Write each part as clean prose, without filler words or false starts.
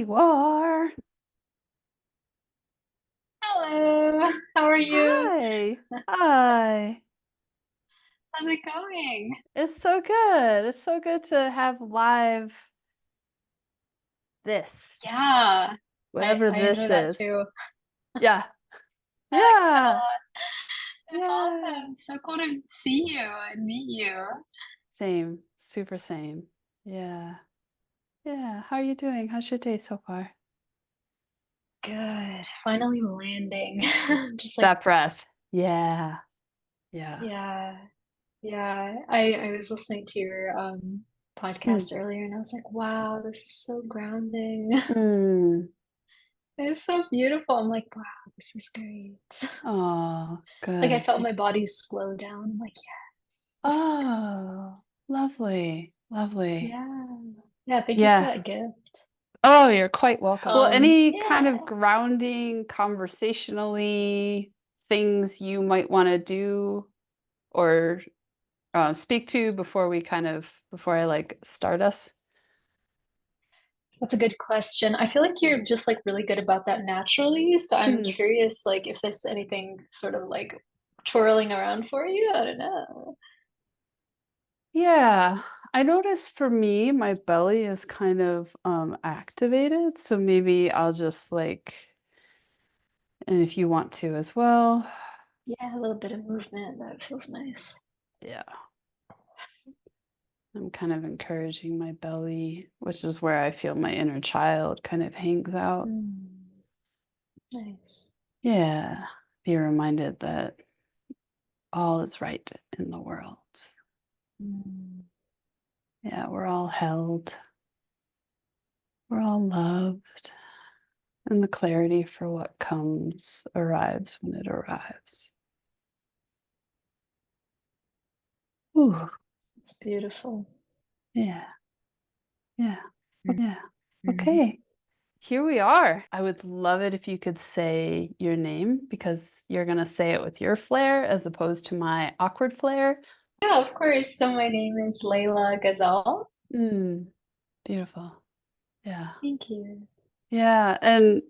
you are. Hello, how are you? Hi. Hi. How's it going? It's so good. It's so good to have live this, Yeah, I, whatever I enjoy this that is. too. Yeah. I like that a Yeah. lot. It's Yeah. awesome. So cool to see you and meet you. Same. Super same. Yeah. Yeah. How are you doing? How's your day so far? Good. Finally landing. Just like, That breath. Yeah. Yeah. yeah, yeah. I was listening to your Mm. podcast earlier and I was like, wow, this is so grounding. Mm. It's so beautiful. I'm like, wow, this is great. Oh, Like I good. felt my body slow down. I'm like, yeah, this is great. Oh, lovely. Lovely. Yeah. Yeah, thank you for Yeah. that gift. Oh, you're quite welcome. Well, any kind of Yeah. grounding, conversationally things you might want to do or speak to before before I like start us? That's a good question. I feel like you're just like really good about that naturally. So I'm Hmm. curious like if there's anything sort of like twirling around for you. I don't know. Yeah, I noticed for me, my belly is kind of activated, so maybe I'll just like, and if you want to as well. Yeah, a little bit of movement. That feels nice. Yeah. I'm kind of encouraging my belly, which is where I feel my inner child kind of hangs out. Mm, nice. Yeah, be reminded that all is right in the world. Mm, Yeah, we're all held, we're all loved, and the clarity for what comes arrives when it arrives. Ooh, it's beautiful. yeah, yeah, yeah. Mm-hmm. Okay, here we are. I would love it if you could say your name because you're going to say it with your flair as opposed to my awkward flair. Yeah, of course. So my name is Leila Ghazal. Mm, beautiful. Yeah. Thank you. Yeah, and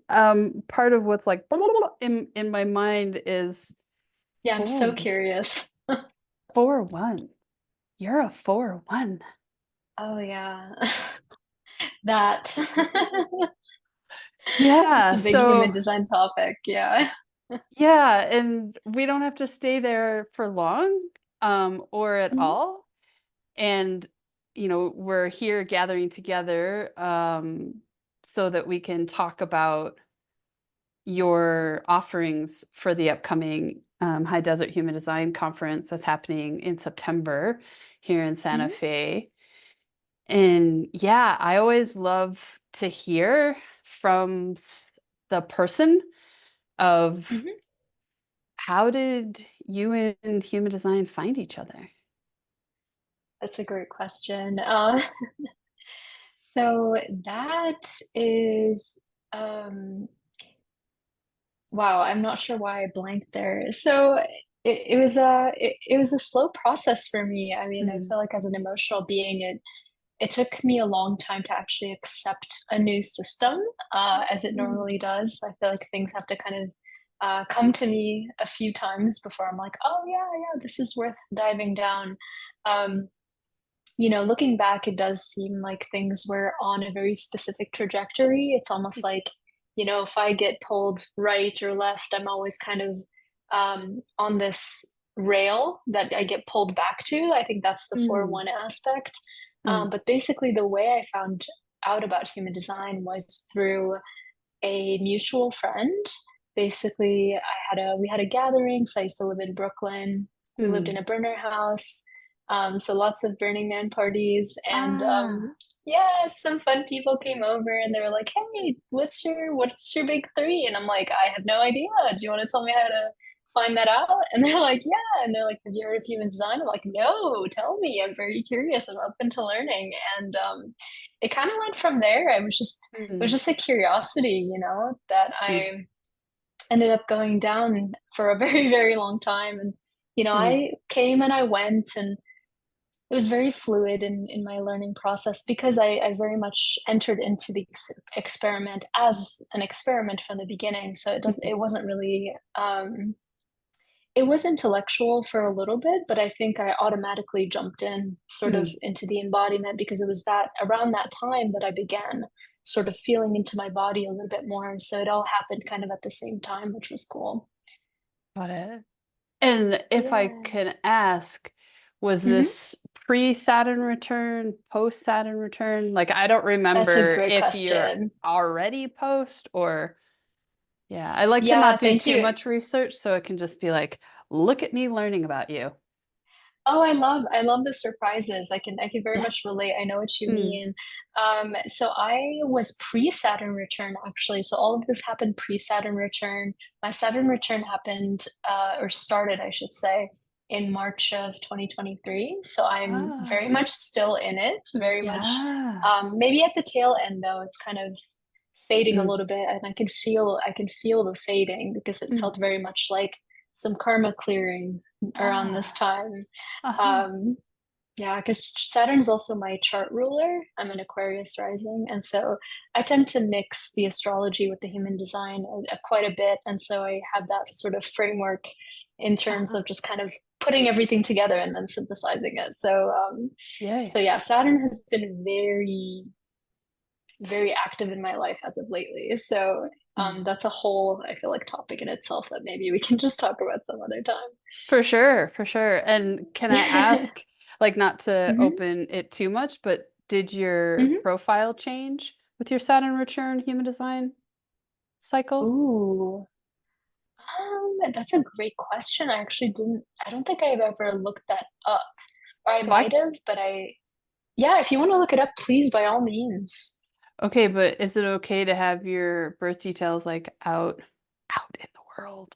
part of what's like in my mind is Yeah, I'm so 4 curious. 4-1. You're a 4-1. Oh yeah. That. It's Yeah, a big human so design topic. Yeah. yeah, and we don't have to stay there for long, or at Mhm. all. And we're here gathering together, so that we can talk about your offerings for the upcoming High Desert Human Design Conference that's happening in September here in Santa Mhm. Fe. And yeah, I always love to hear from the person of Mhm. how did you and human design find each other? That's a great question. So that is, um, wow, I'm not sure why I blanked there. So it was a slow process for me. I mean, I Mm, feel like as an emotional being, it took me a long time to actually accept a new system, as it mm, normally does. I feel like things have to kind of come to me a few times before I'm like, oh yeah, yeah, this is worth diving down. Um, looking back, it does seem like things were on a very specific trajectory. It's almost like, if I get pulled right or left, I'm always kind of on this rail that I get pulled back to. I think that's the 4 mm, 1 aspect. mm, But basically, the way I found out about human design was through a mutual friend. Basically, we had a gathering. So I used to live in Brooklyn. We lived in mm. a burner house. So lots of Burning Man parties. And Ah. yeah, some fun people came over and they were like, "Hey, what's your big three?" And I'm like, "I have no idea. Do you want to tell me how to find that out?" And they're like, "Yeah." And they're like, "Have you heard of human design?" I'm like, "No, tell me. I'm very curious. I'm open to learning." And it kind of went from there. It was Mm, just a curiosity, that mm, I ended up going down for a very, very long time. And, mm, I came and I went. And it was very fluid in my learning process because I very much entered into the experiment as an experiment from the beginning. So Mhm. it wasn't really it was intellectual for a little bit, but I think I automatically jumped in sort of Mm. into the embodiment because it was that around that time that I began sort of feeling into my body a little bit more. So it all happened kind of at the same time, which was cool. Got it. And if I Yeah. can ask, was Hmm. this pre-Saturn return, post-Saturn return? Like, I don't That's a remember great if you're question. already post or, yeah, I like to Yeah, not do thank too you. much research so it can just be like, look at me learning about you. Oh, I love the surprises. I can very Yeah. much relate. I know what you Mm. mean. So I was pre-Saturn return actually. So all of this happened pre-Saturn return. My Saturn return happened or started, I should say, in March of 2023. So I'm Ah, very much still in it, very much yeah. maybe at the tail end though. It's kind of fading a Mm. little bit and I can feel the fading because it Mm. felt very much like some karma clearing around this Ah, time. uh-huh. Um, yeah, because Saturn's also my chart ruler. I'm an Aquarius rising, and so I tend to mix the astrology with the human design quite a bit, and so I have that sort of framework in terms Uh-huh. of just kind of putting everything together and then synthesizing it. Yay. So yeah, Saturn has been very, very active in my life as of lately. So Mm. that's a whole, I feel like, topic in itself that maybe we can just talk about some other For sure, for sure. And can I time. ask, like, not to Hmm. open it too much, but did your Hmm. profile change with your Saturn return human design cycle? Ooh. That's a great question. I don't think I've ever looked that up. Or I So I, might have, yeah, if you want to look it up, please, by all means. okay, but is it okay to have your birth details like out in the world?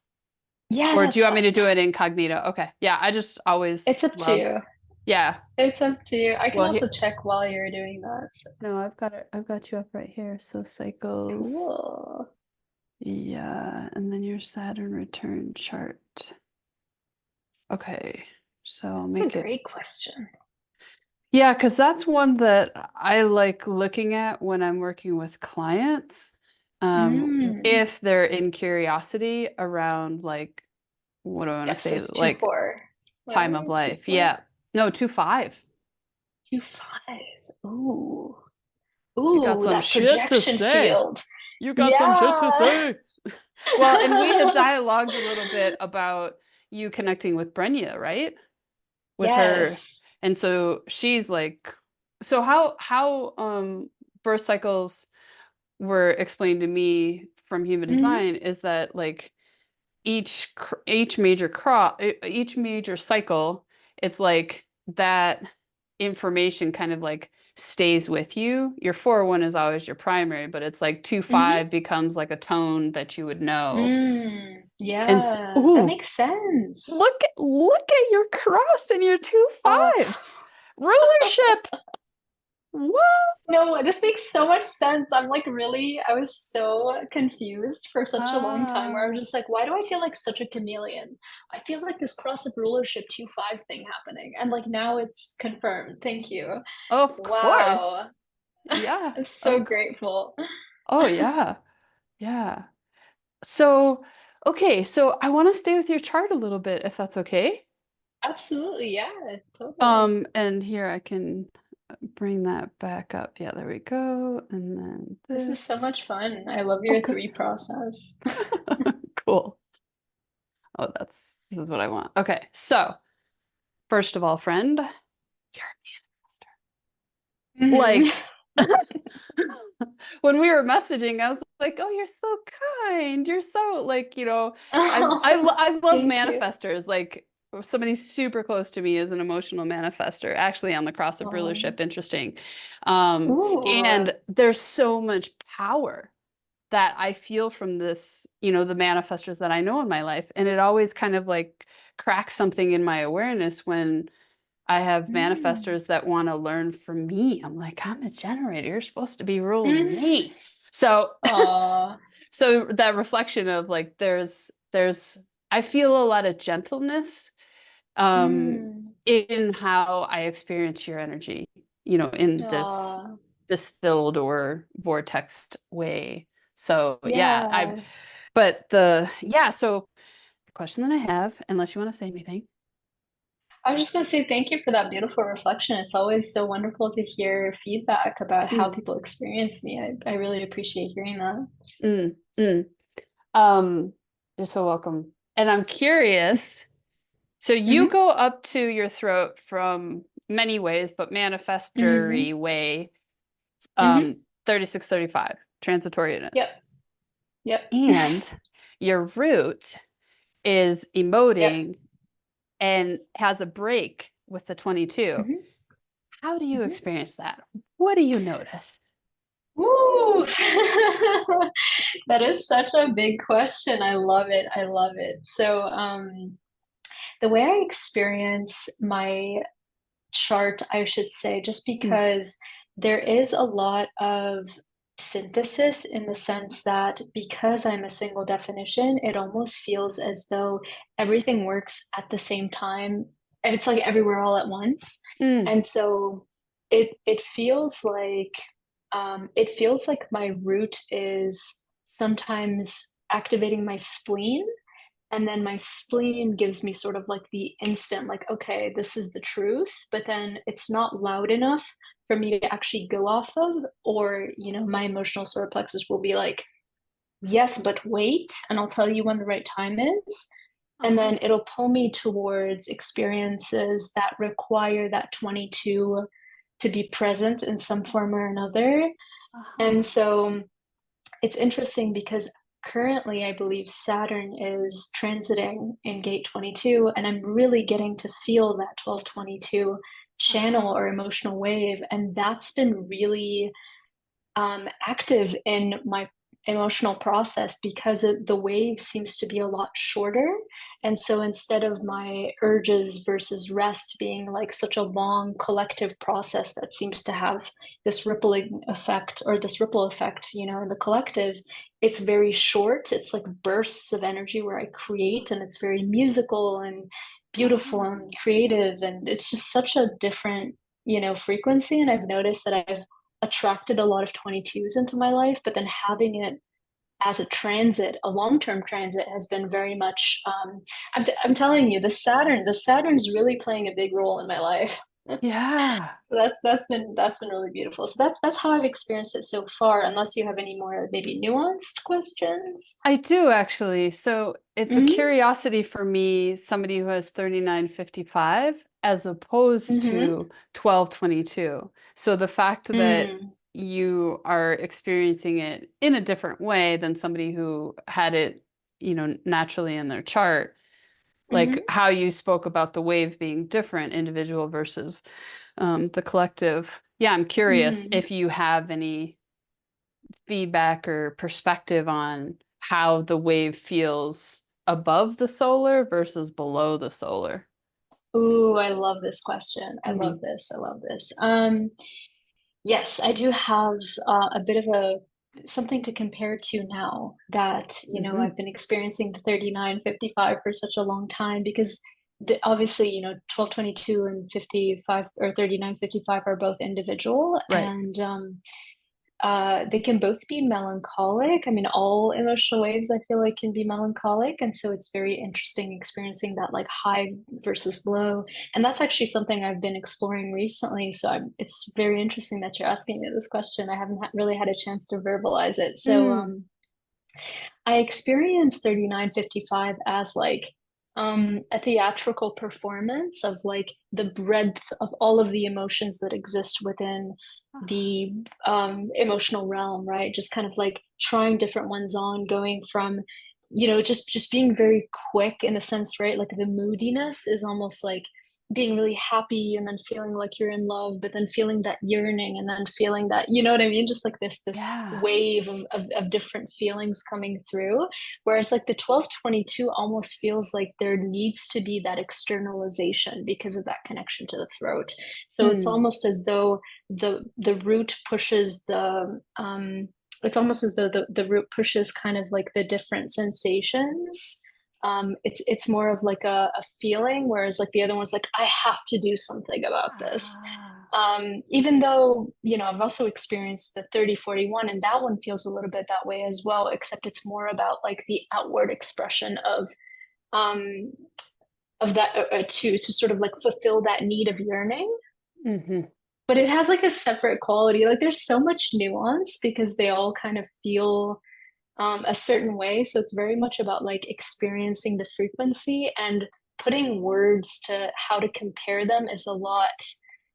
Yeah, Or do you that's want me to fine. do it incognito? Okay. Yeah, I just always It's up to love, you. yeah. It's up to you. I can Well, also check while you're doing that. So. no, I've got it. I've got you up right here. So cycles. Cool. Yeah, and then your Saturn return chart. Okay, so I'll That's a make it. great question. Yeah, because that's one that I like looking at when I'm working with clients. Mm. If they're in curiosity around like, what do I want to Yes, so say? it's 2 Like 4. time of Right? 2 life. 4. Yeah. No, 2-5. 2 5. Ooh. You got Ooh, some that shit to projection say. field. You got some shit to Yeah. say. Well, and we had dialogued a little bit about you connecting with Brenya, right? With her. Yes. And so she's like, so how birth cycles were explained to me from human Hmm. design is that like each major crop each major cycle, it's like that information kind of like stays with you. Your 4-1 is always your primary, but it's like 2-5 Hmm. becomes like a tone that you would know. Mm, And yeah, that ooh, makes sense. look at your cross and your two Oh, fives. Rulership. What? no, this makes so much sense. I was so confused for such a long time where I was Ah, just like, why do I feel like such a chameleon? I feel like this cross of rulership 2 5 thing happening. And like now it's confirmed. Thank you. of course. Wow. Yeah. I'm so Of grateful. oh yeah. Yeah. So, okay, so I want to stay with your chart a little bit if that's okay. Absolutely. Yeah, totally. And here I can bring that back up. Yeah, there we go. And then This is this. so much fun. I love Oh, your good. 3 process. Cool. Oh, this is what I want. Okay, so first of all, friend, you're a manifester. Mhm. Like when we were messaging, I was like, "Oh, you're so kind. You're so like, I love Thank you. manifestors. Like somebody super close to me is an emotional manifester, actually on the cross of Um, rulership. Interesting. Um, ooh. and there's so much power that I feel from this, the manifestors that I know in my life. And it always kind of like cracks something in my awareness when I have Mm. manifestors that want to learn from me. I'm like, I'm a generator. You're supposed to be ruling Mm. me. So, Aw. so that reflection of like, I feel a lot of gentleness um, Mm. in how I experience your energy, in this Aw. distilled or vortexed way. So yeah, Yeah. so the question that I have, unless you want to say anything. I was just going to say thank you for that beautiful reflection. It's always so wonderful to hear feedback about how Mm, people experience me. I really appreciate hearing that. mm, mm. Um, you're so welcome. And I'm curious. So you Hmm. go up to your throat from many ways, but Hmm. manifestory way, Hmm. 3635, transitoryness. Yep. Yep. And your root is Yep. emoting and has a break with the 22. Hmm. How do you Hmm. experience that? What do you notice? Woo! That is such a big question. I love it. I love it. So, the way I experience my chart, I should say, just Mm, because there is a lot of synthesis in the sense that because I'm a single definition, it almost feels as though everything works at the same time. And it's like everywhere all at once. mm, And so it feels like my root is sometimes activating my spleen, and then my spleen gives me sort of like the instant, like, okay, this is the truth, but then it's not loud enough for me to actually go off of, or, my emotional solar plexus will be like, yes, but wait, and I'll tell you when the right time is. And then oh, it'll pull me towards experiences that require that 22 to be present in some form or another. And uh-huh. so it's interesting because currently I believe Saturn is transiting in gate 22, and I'm really getting to feel that 1222 channel Uh-huh. or emotional wave. And that's been really active in my emotional process because the wave seems to be a lot shorter. And so instead of my urges versus rest being like such a long collective process that seems to have this rippling effect or this ripple effect, in the collective, it's very short. It's like bursts of energy where I create, and it's very musical and beautiful Uh-huh. and creative. And it's just such a different, frequency. And I've noticed that I've attracted a lot of 22s into my life, but then having it as a transit, a long-term transit, has been very much. I'm telling you, the Saturn's really playing a big role in my life. So Yeah. that's been really beautiful. So that's how I've experienced it so far. Unless you have any more maybe nuanced questions. I do actually. So it's a Mm-hmm. curiosity for me, somebody who has 3955 as opposed Mm-hmm. to 1222. So the fact that Mm. you are experiencing it in a different way than somebody who had it, naturally in their chart, like Mm-hmm. how you spoke about the wave being different, individual versus the collective. Yeah, I'm curious Mm. if you have any feedback or perspective on how the wave feels above the solar versus below the solar. Ooh, I love this question. I love Mm, this. I love this. Yes, I do have a bit of a something to compare to now that, hmm. I've been experiencing the 3955 for such a long time because obviously, 1222 and 55 or 3955 are both individual, Right. and they can both be melancholic. I mean, all emotional waves I feel like can be melancholic. And so it's very interesting experiencing that like high versus low. And that's actually something I've been exploring recently. So it's very interesting that you're asking me this question. I haven't really had a chance to verbalize it. So Mm, I experienced 3955 as like a theatrical performance of like the breadth of all of the emotions that exist within uh, the emotional realm, right? Just kind of like trying different ones on, going from, just being very quick in a sense, right? Like the moodiness is almost like being really happy and then feeling like you're in love, but then feeling that yearning and then feeling that, you know what I mean? Just like this yeah. wave of different feelings coming through. Whereas like the 1222 almost feels like there needs to be that externalization because of that connection to the throat. So it's Mm, almost as though the root pushes it's almost as though the root pushes kind of like the different sensations It's more of like a feeling, whereas like the other one's like, I have to do something about this. Ah. Even though, you know, I've also experienced the 30-41, and that one feels a little bit that way as well, except it's more about like the outward expression um of that, to sort of like fulfill that need of yearning. Hmm. But it has like a separate quality. Like there's so much nuance because they all kind of feel a certain way. So it's very much about like experiencing the frequency, and putting words to how to compare them is a lot.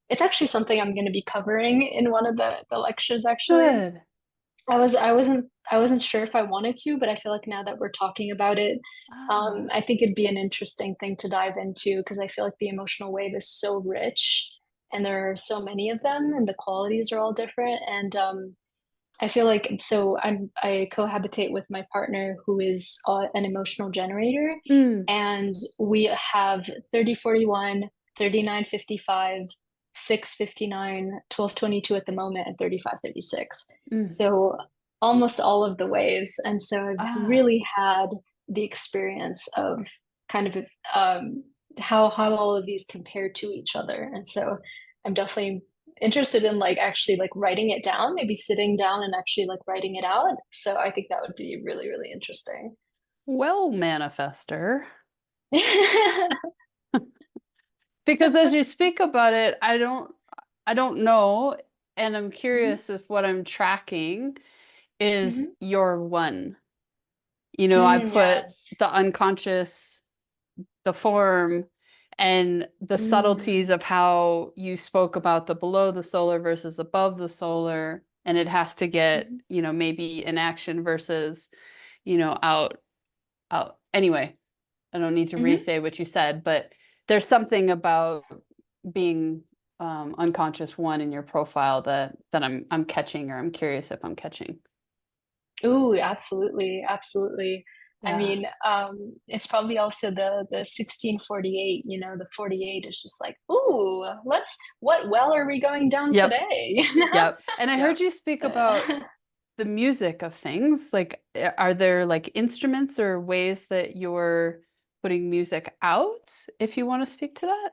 It's actually something I'm going to be covering in one of the lectures, actually. Good. I wasn't sure if I wanted to, but I feel like now that we're talking about it, Ah. I think it'd be an interesting thing to dive into, because I feel like the emotional wave is so rich and there are so many of them and the qualities are all different. And I feel like, so I cohabitate with my partner who is an emotional generator, Mm, and we have 30-41, 39-55, 6-59, 12-22 at the moment, and 35-36. mm. So almost all of the waves. And so I've Ah. really had the experience of kind of how all of these compare to each other. And so I'm definitely interested in like actually like writing it down, maybe sitting down and actually like writing it out. So I think that would be really, really interesting. Well, manifester. Because as you speak about it, I don't know, and I'm Mhm, curious if what I'm tracking is mhm. your one. You know, I Mm, put yes. the unconscious, the form, and the subtleties Mm, of how you spoke about the below the solar versus above the solar, and it has to get, mhm, maybe in action versus, out. Anyway, I don't need to mhm. re-say what you said, but there's something about being unconscious one in your profile that I'm catching, or I'm curious if I'm catching. Ooh, absolutely, absolutely. I Yeah. mean, it's probably also the 1648, you know, the 48 is just like, ooh, what well are we going down Yep. today? Yep. And I Yep. heard you speak Uh, about the music of things. Like, are there like instruments or ways that you're putting music out, if you want to speak to that?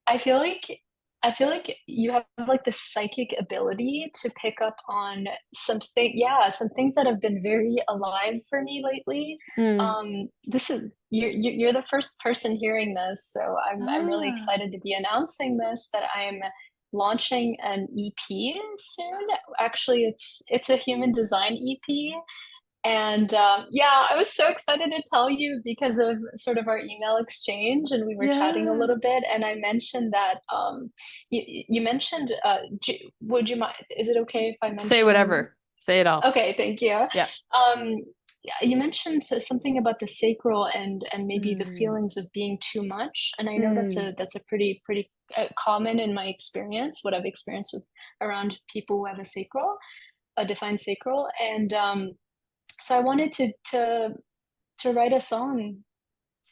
I feel like I feel like you have like the psychic ability to pick up on something, yeah, some things that have been very alive for me lately. Mm. This is you're the first person hearing this, so I'm really Ah. excited to be announcing this, that I'm launching an EP soon. Actually, it's a human design EP, and yeah, I was so excited to tell you because of sort of our email exchange, and we were chatting a Yeah. little bit. And I mentioned that you mentioned, would you mind? Is it okay if I Say mention? whatever. Say it all. Okay, thank you. Yeah. Yeah, you mentioned something about the sacral and maybe the Mm. feelings of being too much, and I know Mm. that's a pretty common in my experience, what I've experienced with around people who have a defined sacral, and so I wanted to write a song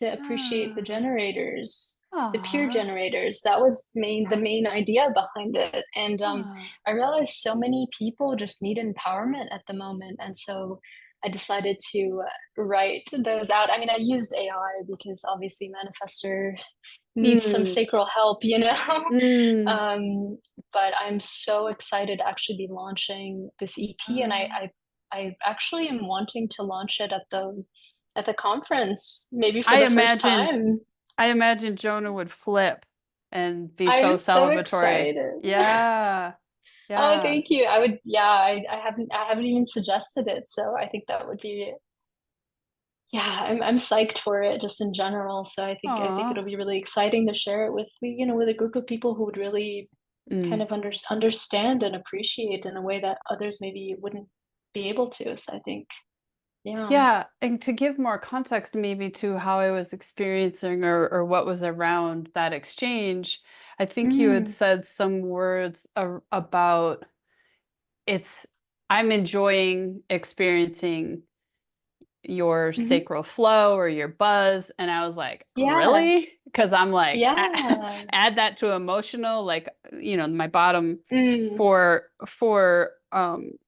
to appreciate the Ah. generators, the peer Ah. generators. That was the main idea behind it. And Ah. I realized so many people just need empowerment at the moment, and so I decided to write those out. I mean, I used AI because obviously Manifestor needs some Mm. sacral help, you know. Mm. um, but I'm so excited to actually be launching this EP, and Ah. I actually am wanting to launch it at the conference, maybe for I the first imagine time. I imagine Jonah would flip and be I so am so celebratory. excited. Yeah. Oh, Yeah. thank you. I would, yeah, I haven't even suggested it, so I think that would be, yeah, I'm psyched for it just in general. So I think Aw. it'll be really exciting to share it with, you know, with a group of people who would really kind Mm. of understand and appreciate in a way that others maybe wouldn't be able to. So I think, yeah. Yeah, and to give more context maybe to how I was experiencing, or what was around that exchange, I think you had Mm, said some words about it's I'm enjoying experiencing your hmm. sacral flow or your buzz. And I was like, Yeah, really? Because I'm like, yeah. add that to emotional, like, my bottom Mm, for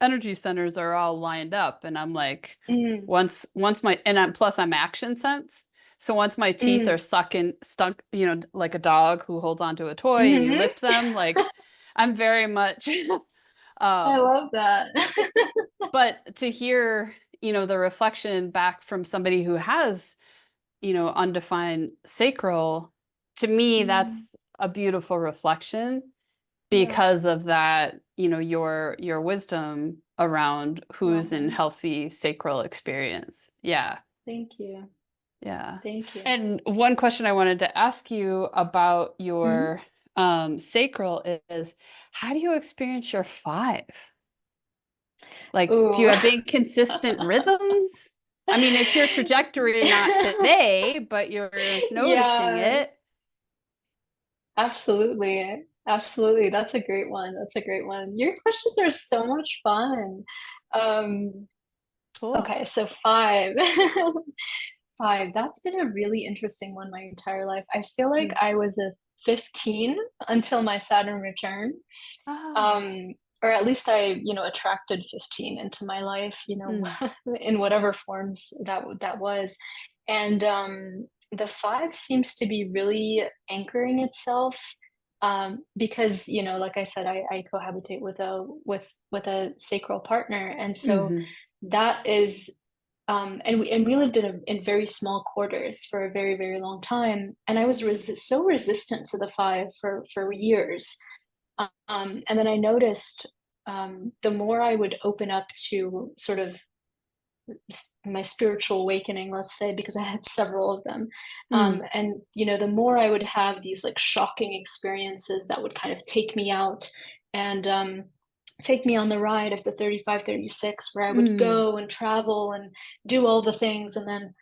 energy centers are all lined up, and I'm like, Mm, once my and I'm plus I'm action sense. So once my teeth are mm, stuck, like a dog who holds onto a toy and you mhm. lift them, like I'm very much I um love that. but to hear, the reflection back from somebody who has, undefined sacral, to me, Mm, that's a beautiful reflection yeah. because of that, your wisdom around who's in Oh, healthy sacral experience. Yeah, thank you. yeah. Thank you. And one question I wanted to ask you about Mhm. your sacral is, how do you experience your five? Like, do you Ooh. have big consistent rhythms? I mean, it's your trajectory, not today, but you're noticing Yeah, it. absolutely. Absolutely. That's a great one. That's a great one. Your questions are so much fun. Um, Cool. okay, so five. Five. That's been a really interesting one my entire life. I feel like Mm. I was a 15 until my Saturn return. Ah. Um, or at least I, attracted 15 into my life, Mm. in whatever forms that was. And the five seems to be really anchoring itself, because, like I said, I cohabitate with a sacral partner, and so Hmm. that is, and we lived in very small quarters for a very, very long time, and I was so resistant to the five for years. And then I noticed, the more I would open up to sort of my spiritual awakening, let's say, because I had several of them, Mm. and the more I would have these like shocking experiences that would kind of take me out and, take me on the ride of the 35, 36, where I would Mm. go and travel and do all the things, and then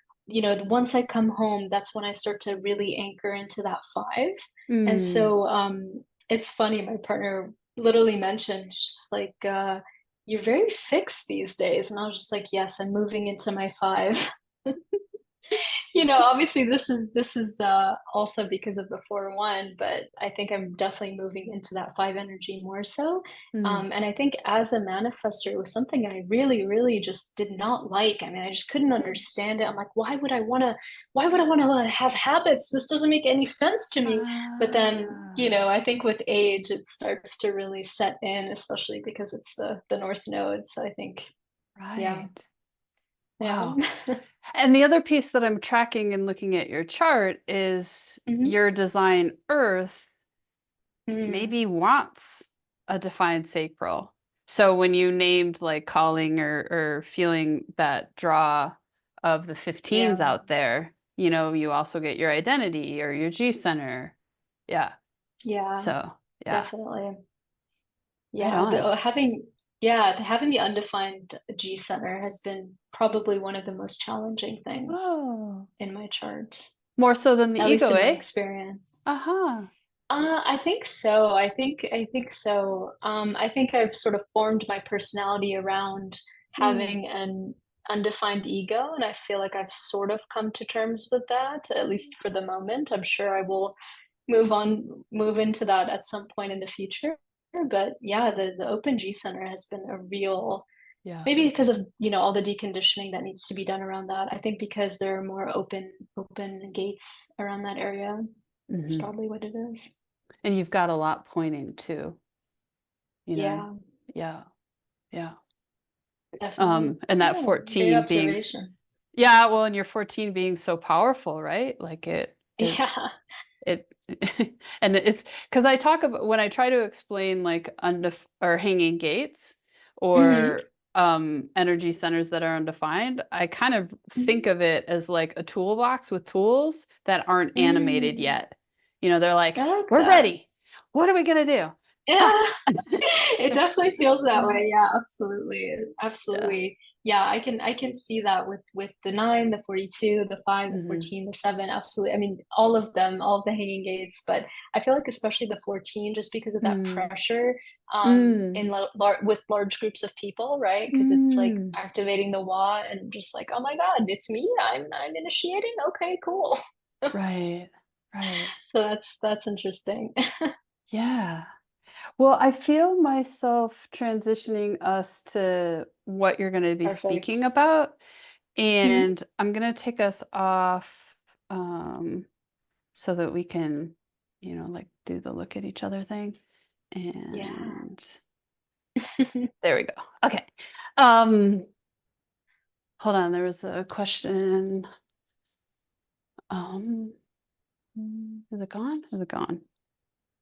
once I come home, that's when I start to really anchor into that five. And Mm. so, it's funny, my partner literally mentioned, she's like, you're very fixed these days. And I was just like, yes, I'm moving into my five. Obviously this is also because of the 4-1, but I think I'm definitely moving into that five energy more so. Mm. And I think as a manifester, it was something I really, really just did not like. I mean, I just couldn't understand it. I'm like, why would I want to have habits? This doesn't make any sense to me. But then, Ah. I think with age, it starts to really set in, especially because it's the North Node. So I think, yeah, Right. yeah. Wow. And the other piece that I'm tracking and looking at your chart is Hmm. your design Earth Mm, maybe wants a defined sacral. So when you named like calling or feeling that draw of the 15s yeah. out there, you also get your identity or your G center. Yeah. Yeah, So, yeah, definitely. right Yeah, on. having the undefined G center has been probably one of the most challenging things Oh, in my chart, more so than the at least ego, in my eh? experience. Uh-huh. I think so. I think so. I think I've sort of formed my personality around Mm. having an undefined ego, and I feel like I've sort of come to terms with that, at least for the moment. I'm sure I will move into that at some point in the future. But yeah, the Open G Center has been a real, Yeah. maybe because of all the deconditioning that needs to be done around that. I think because there are more open gates around that area. That's Hmm. probably what it is. And you've got a lot pointing too, you know? Yeah, Yeah. Yeah. definitely. And that Yeah, great 14 being, observation. yeah, well, and your 14 being so powerful, right? Like Yeah. it, and it's because I talk about when I try to explain like or hanging gates Hmm. or energy centers that are undefined, I kind of think Hmm. of it as like a toolbox with tools that aren't animated Mm, yet. They're I like, like we're that. ready. What are we gonna do? Yeah, it definitely feels that way. Yeah, absolutely. Yeah. Absolutely. Yeah, I can see that with the 9, the 42, the 5, the Hmm. 14, the 7. Absolutely. I mean, all of them, all of the hanging gates, but I feel like especially the 14, just because of that Mm. pressure, Mm. in with large groups of people, right? Because it's like Mm. activating the wa and just like, oh my God, it's me. I'm initiating. Okay, cool. Right. Right. So that's interesting. Yeah. Well, I feel myself transitioning us to what you're going to be speaking Perfect. about, Mhm. and I'm going to take us off um, so that we can, like do the look at each other thing. Yeah. And there we go. Okay. Um, hold on, there was a question. Um, is it gone? Is it gone?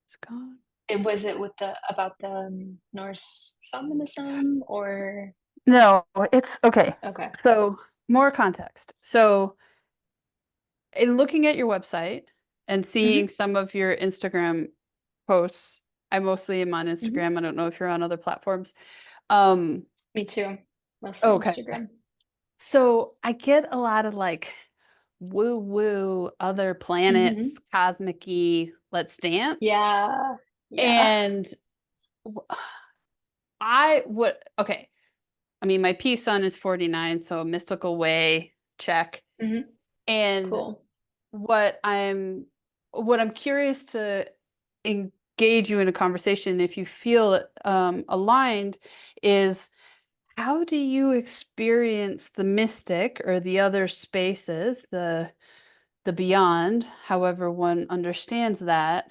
It's gone. Was it with the about the Norse shamanism or No, it's okay. okay. So, more context. So, in looking at your website and seeing Hmm. some of your Instagram posts, I mostly am on Hmm. Instagram. I don't know if you're on other platforms. Um, Me too. Mostly okay. Instagram. So I get a lot of like woo woo, other planets, Hmm. cosmic-y, let's dance. Yeah. Yeah. And w- I would, okay. I mean, my P sun is 49, so mystical way, check. Hmm. And Cool. what I'm what I'm curious to engage you in a conversation, if you feel aligned, is how do you experience the mystic or the other spaces, the beyond, however one understands that,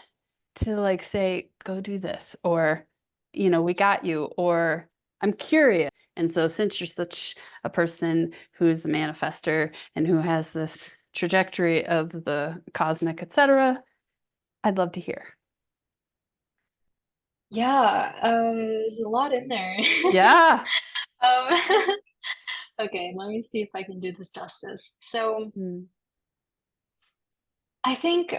to like say, go do this, or we got you, or I'm curious. And so since you're such a person who's a manifester and who has this trajectory of the cosmic, etc., I'd love to hear. Yeah. There's a lot in there. Yeah. um, okay, let me see if I can do this justice. So Mm, I think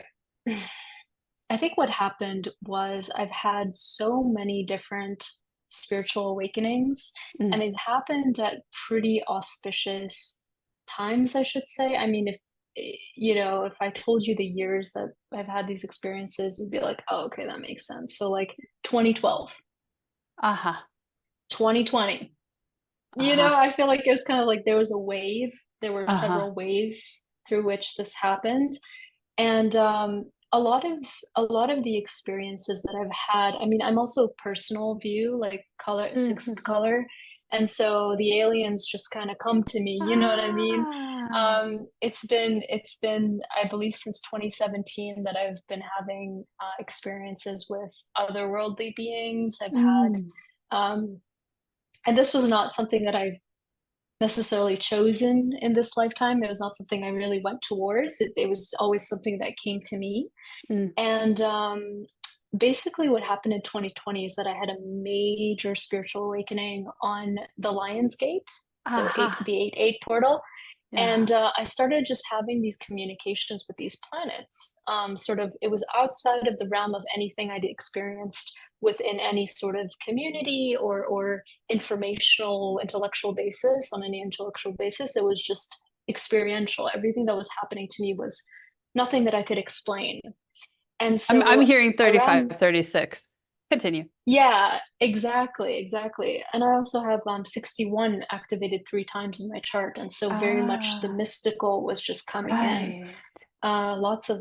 I think what happened was I've had so many different spiritual awakenings, and mm, they've happened at pretty auspicious times, I should say. I mean, if I told you the years that I've had these experiences, you'd be like, oh, okay, that makes sense. So, like 2012, aha, 2020, aha, I feel like it was kind of like there was a wave, there were aha. several waves through which this happened. And a lot of the experiences that I've had, I mean, I'm also personal view, like color, sixth Mhm. color. And so the aliens just kind of come to me, you know what I mean? Ah. It's been, I believe since 2017 that I've been having experiences with otherworldly beings. I've had, Mm, um, and this was not something that I've necessarily chosen in this lifetime. It was not something I really went towards. It was always something that came to me. mm. And basically, what happened in 2020 is that I had a major spiritual awakening on the Lion's Gate, Aha. the 8-8 portal. Yeah. And I started just having these communications with these planets. Sort of, it was outside of the realm of anything I'd experienced within any sort of community or informational, intellectual basis, on any intellectual basis. It was just experiential. Everything that was happening to me was nothing that I could explain. And I'm so hearing 35, around, 36. Continue. yeah, exactly, exactly. And I also have 61 activated 3 times in my chart. And so very much the Ah, mystical was just coming in. right. Lots of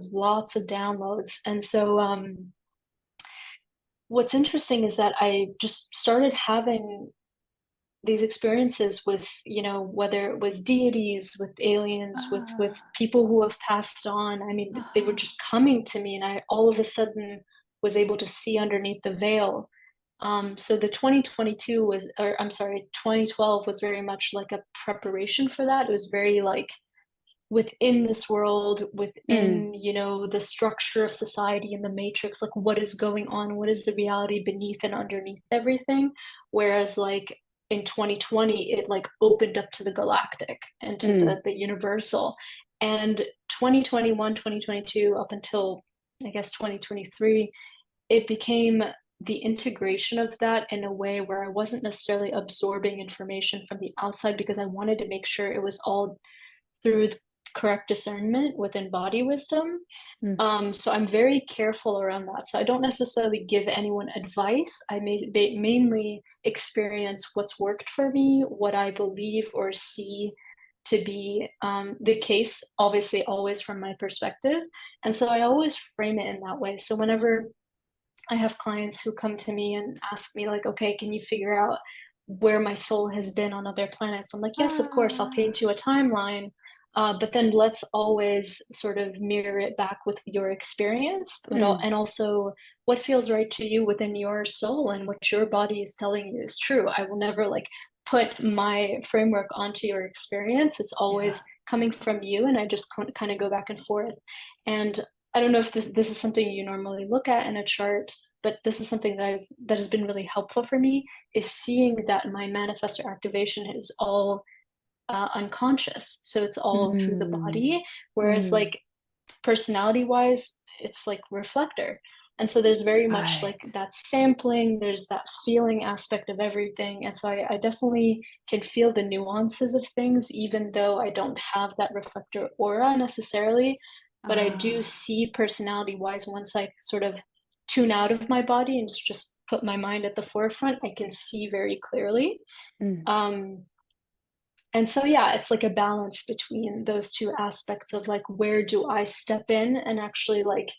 downloads. And so what's interesting is that I just started having these experiences with, whether it was deities, with aliens, with Ah, people who have passed on. I mean, they were ah. just coming to me, and I all of a sudden was able to see underneath the veil. So the 2022 was, or I'm sorry, 2012 was very much like a preparation for that. It was very like within this world, Mm, within, the structure of society and the matrix, like what is going on, what is the reality beneath and underneath everything. Whereas like in 2020, it like opened up to the galactic and to mm. the universal. And 2021, 2022, up until I guess 2023, it became the integration of that in a way where I wasn't necessarily absorbing information from the outside because I wanted to make sure it was all through correct discernment within body wisdom. Mm. So I'm very careful around that. So I don't necessarily give anyone advice. They mainly experience what's worked for me, what I believe or see to be the case, obviously, always from my perspective. And so I always frame it in that way. So whenever I have clients who come to me and ask me like, okay, can you figure out where my soul has been on other planets? I'm like, yes, of course, I'll Ah. paint you a timeline. But then let's always sort of mirror it back with your experience, Mm. and also what feels right to you within your soul and what your body is telling you is true. I will never like put my framework onto your experience. It's Yeah. always coming from you, and I just kind of go back and forth. And I don't know if this is something you normally look at in a chart, but this is something that has been really helpful for me, is seeing that my manifestor activation is all unconscious. So it's all through the Mm. body, whereas Mm. like personality wise, it's like reflector. And so there's very much like Right. that sampling, there's that feeling aspect of everything. And so I definitely can feel the nuances of things, even though I don't have that reflector aura necessarily. But I do Ah. see personality wise, once I sort of tune out of my body and just put my mind at the forefront, I can see very clearly. Mm. Um, and so, yeah, it's like a balance between those two aspects of like, where do I step in and actually like,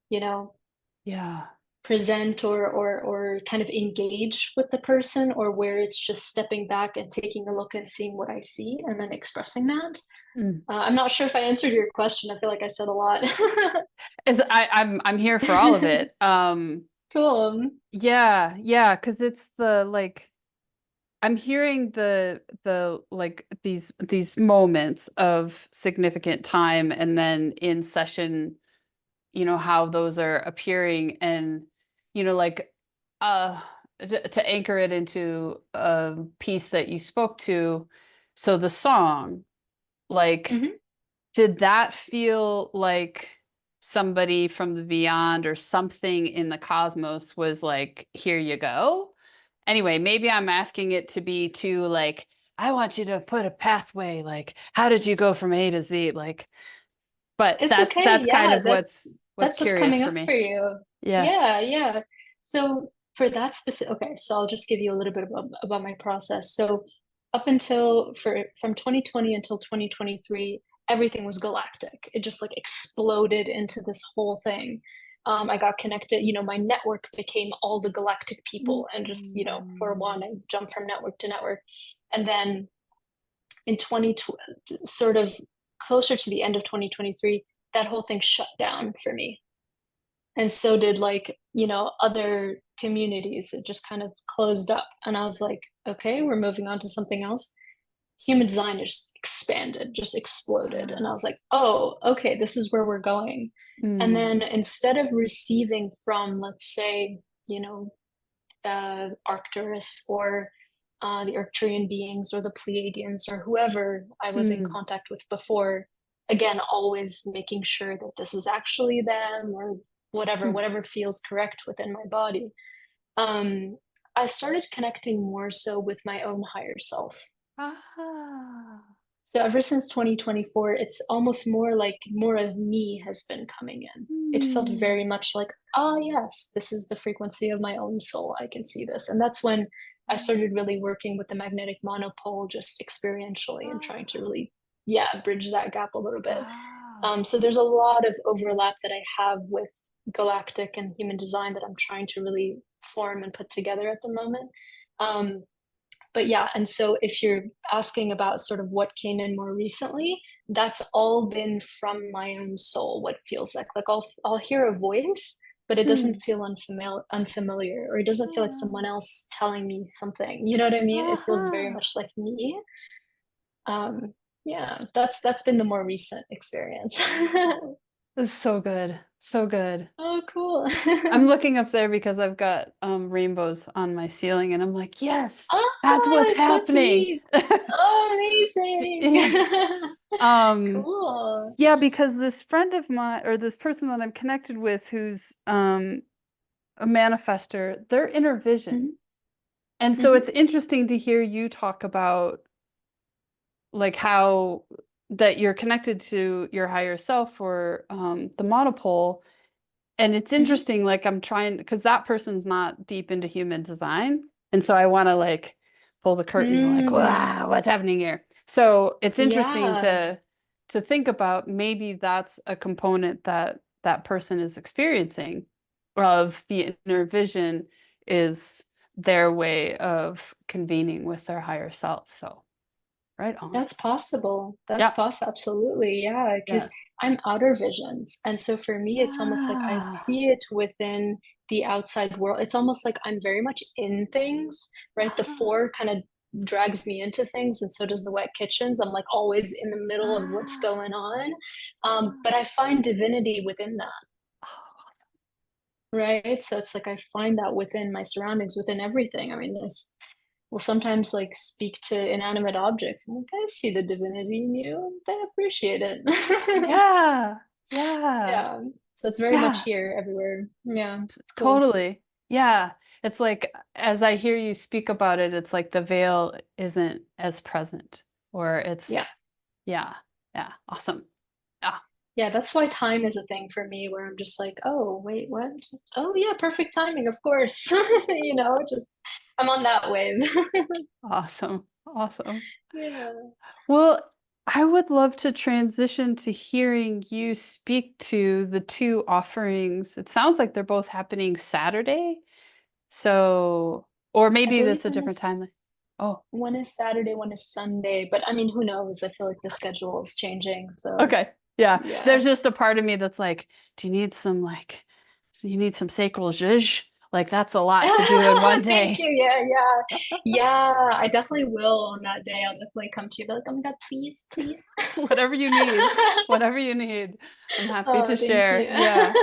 you know, Yeah. present or kind of engage with the person, or where it's just stepping back and taking a look and seeing what I see and then expressing that. Mm. I'm not sure if I answered your question. I feel like I said a lot. I'm here for all of it. Cool. Yeah, yeah, because it's the like I'm hearing the like these moments of significant time and then in session, how those are appearing and like uh to anchor it into a piece that you spoke to. So the song, like, Hmm. did that feel like somebody from the beyond or something in the cosmos was like, here you go? Anyway, maybe I'm asking it to be too like, I want you to put a pathway, like, how did you go from A to Z? Like, but It's that's okay. that's kind Yeah, of that's what's what's curious coming for up for me. you. Yeah. Yeah, yeah. So for that specific, okay, so I'll just give you a little bit about my process. So up until for from 2020 until 2023, everything was galactic. It just like exploded into this whole thing. I got connected, my network became all the galactic people, and just, for Mm. one, I jumped from network to network. And then in 2020, sort of closer to the end of 2023, that whole thing shut down for me. And so did like, other communities. It just kind of closed up. And I was like, okay, we're moving on to something else. Human design just expanded, just exploded. And I was like, oh, okay, this is where we're going. And Mm. then instead of receiving from, let's say, Arcturus or the Arcturian beings or the Pleiadians or whoever I was in Mm. contact with before. Again, always making sure that this is actually them, or Mm. whatever feels correct within my body. Um, I started connecting more so with my own higher self. Ah. So ever since 2024, it's almost more like more of me has been coming in. It felt Mm. very much like, ah, yes, this is the frequency of my own soul. I can see this. And that's when I started really working with the magnetic monopole, just experientially, and trying to Ah. really, yeah, bridge that gap a little bit. Ah. So there's a lot of overlap that I have with galactic and human design that I'm trying to really form and put together at the moment. Um, but yeah, and so if you're asking about sort of what came in more recently, that's all been from my own soul, what it feels like. Like I'll hear a voice, but it doesn't Mm. feel unfamiliar, or it doesn't feel like someone Ah. else telling me something. You know what I mean? It feels very Aha. much like me. Um, yeah, that's been the more recent experience. This is so good. So good. Oh, cool. I'm looking up there because I've got rainbows on my ceiling and I'm like, yes, that's Oh, what's that's so happening. sweet. Oh, amazing. Yeah. Um, Cool. yeah, because this friend of mine or this person that I'm connected with who's a manifester, they're inner vision. Mhm, And so mhm, it's interesting to hear you talk about like how that you're connected to your higher self or the monopole. And it's mhm. interesting, like I'm trying because that person's not deep into human design. And so I want to like pull the curtain, like, Mm, wow, what's happening here? So it's interesting yeah. to think about maybe that's a component that that person is experiencing of the inner vision is their way of convening with their higher self. So right on. That's possible. That's Yeah. possible. Absolutely. Yeah. Because Yeah. I'm outer visions. And so for me, it's almost like I Ah, see it within the outside world. It's almost like I'm very much in things, right? The ah, four kind of drags me into things, and so does the wet kitchens. I'm like always in the middle of what's ah, going on. But ah. I find divinity within that, Oh, right? So it's like I find that within my surroundings, within everything. I mean, this will sometimes like speak to inanimate objects. I'm like, I see the divinity in you, and I appreciate it. yeah. Yeah. Yeah. So it's very much Yeah. here, everywhere. Yeah, it's cool. Totally. Yeah. It's like as I hear you speak about it, it's like the veil isn't as present or Yeah. it's yeah. Yeah. Awesome. Yeah. Yeah, that's why time is a thing for me where I'm just like, oh, wait, what? Oh, yeah, perfect timing, of course. Just I'm on that wave. Awesome. Awesome. Yeah. Well, I would love to transition to hearing you speak to the two offerings. It sounds like they're both happening Saturday. So, or I maybe believe that's a different time. Oh, one is Saturday, one is Sunday, but I mean, who knows? I feel like the schedule is changing, so okay. Yeah. yeah. There's just a part of me that's like, do you need some so you need some sacral zhuzh? Like that's a lot to do in one Thank you. day. Yeah, yeah. Yeah, I definitely will on that day. I'll definitely come to you, be like, oh my God, please, please. Whatever you need, whatever you need. I'm happy to Oh, thank share. you. Yeah.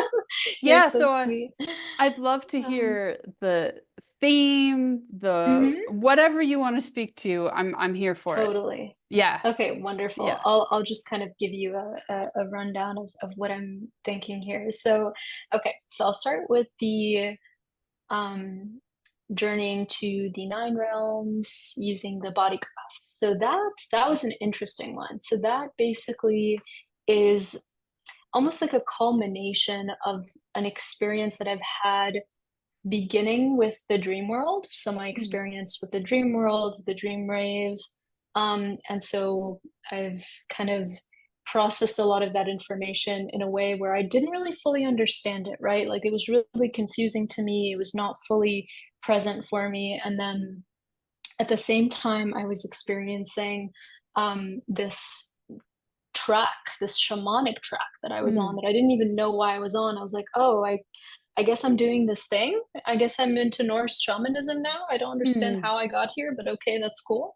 You're Yeah, so so sweet. I'd love to Um, hear the theme, the mhm. whatever you want to speak to. I'm here for it. Totally. Yeah. Okay, wonderful. Yeah. I'll just kind of give you a rundown of what I'm thinking here. So, okay, so I'll start with the um journeying to the nine realms using the body graph. So that was an interesting one. So that basically is almost like a culmination of an experience that I've had beginning with the dream world. So my Mm, experience with the dream world, the dream rave. And so I've kind of processed a lot of that information in a way where I didn't really fully understand it, right? Like it was really confusing to me. It was not fully present for me. And then at the same time, I was experiencing this track, this shamanic track that I was on mm, that I didn't even know why I was on. I was like, oh, I guess I'm doing this thing. I guess I'm into Norse shamanism now. I don't understand mm, how I got here, but okay, that's cool.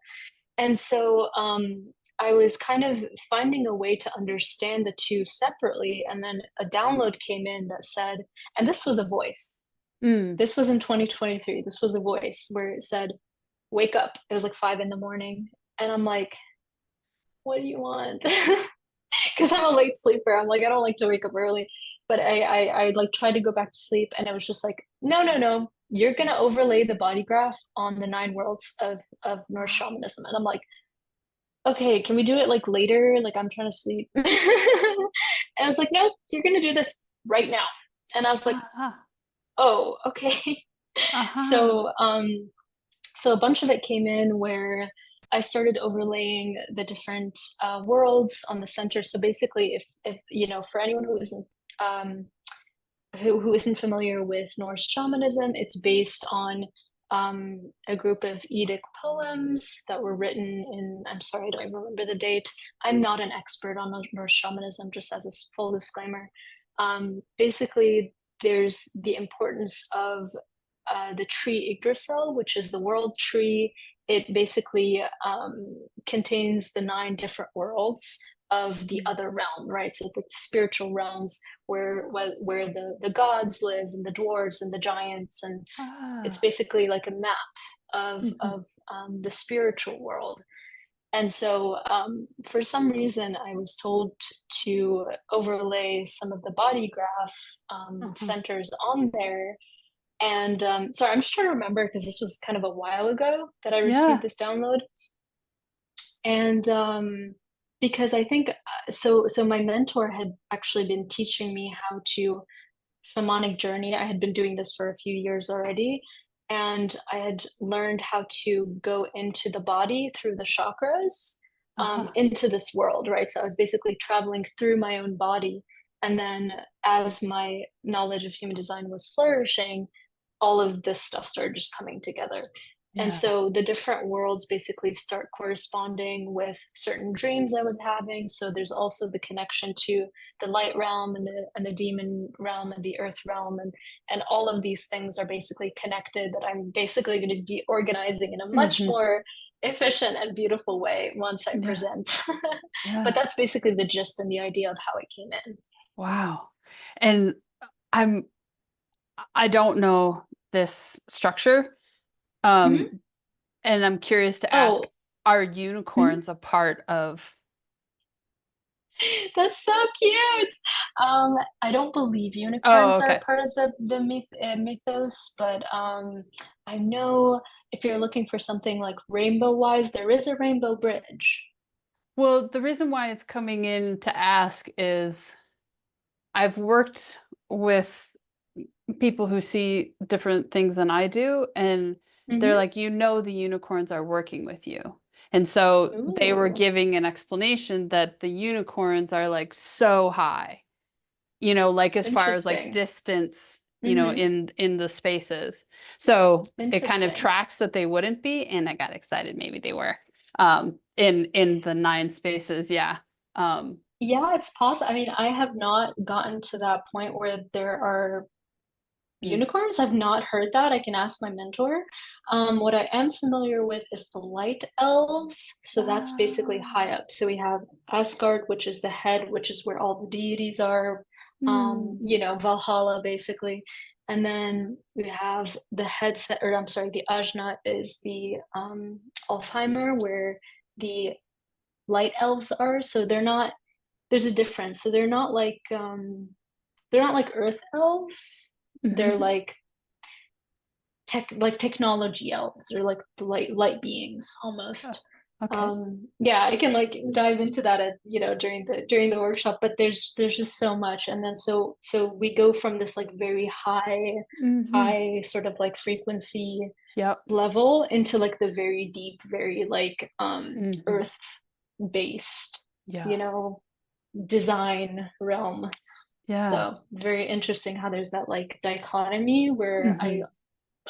And so I was kind of finding a way to understand the two separately. And then a download came in that said, and this was a voice. mm. This was in 2023. This was a voice where it said, wake up. It was like 5 in the morning. And I'm like, what do you want? Because I'm a late sleeper. I'm like, I don't like to wake up early, but I like tried to go back to sleep, and it was just like, no, no, no, you're gonna overlay the body graph on the nine worlds of Norse Ah, shamanism, and I'm like, okay, can we do it like later? Like I'm trying to sleep, and I was like, no, you're gonna do this right now, and I was like, ah, oh, okay. ah, So so a bunch of it came in where I started overlaying the different worlds on the center. So basically, if for anyone um, who isn't familiar with Norse shamanism, it's based on a group of Eddic poems that were written in. I'm sorry, I don't even remember the date. I'm not an expert on Norse shamanism, just as a full disclaimer. Basically, there's the importance of the tree Yggdrasil, which is the world tree. It basically contains the nine different worlds of the mm, other realm, right? So the spiritual realms where the gods live and the dwarves and the giants, and it's ah. basically like a map Mhm, of the spiritual world. And so, for some reason, I was told to overlay some of the body graph mhm. centers on there, and sorry, I'm just trying to remember because this was kind of a while ago that I received Yeah. this download. And because I think so my mentor had actually been teaching me how to shamanic journey. I had been doing this for a few years already, and I had learned how to go into the body through the chakras Uh-huh. into this world, right? So I was basically traveling through my own body And then as my knowledge of human design was flourishing, all of this stuff started just coming together. And Yeah. so the different worlds basically start corresponding with certain dreams I was having. So there's also the connection to the light realm and the demon realm and the earth realm, and all of these things are basically connected that I'm basically going to be organizing in a much Hmm. more efficient and beautiful way once I Yeah. present. But Yeah. that's basically the gist and the idea of how it came in. Wow. And I'm I don't know this structure. Mhm. Um, and I'm curious to ask, Oh, are mhm. unicorns a part of? That's so cute. I don't believe Oh, unicorns are okay. part of the mythos, but I know if you're looking for something like rainbow wise, there is a rainbow bridge. Well, the reason why it's coming in to ask is I've worked with people who see different things than I do, and they're Mm-hmm. like, the unicorns are working with you. And so they were Ooh, giving an explanation that the unicorns are like so high, like as far as like interesting. distance, Mm-hmm. in the spaces. So it kind of Interesting. tracks that they wouldn't be, and I got excited maybe they were in the nine spaces. Yeah. Um, Yeah, it's possible. I mean, I have not gotten to that point where there are mm. unicorns. I've not heard that. I can ask my mentor. What I am familiar with is the light elves. So that's basically high Ah. up. So we have Asgard, which is the head, which is where all the deities are. Mm. Valhalla basically. And then we have the headset, or I'm sorry, the Ajna is the Alfheimer, where the light elves are. So they're not. There's a difference. So they're not like earth elves. They're Hmm. like technology elves or like the light beings Oh, almost. okay. Yeah, I can like dive into that at during the workshop, but there's just so much. And then so we go from this like very Hmm. high sort of like frequency Yep. level into like the very deep, very like Hmm. earth based, Yeah. you know, design realm. Yeah. So it's very interesting how there's that like dichotomy where Hmm.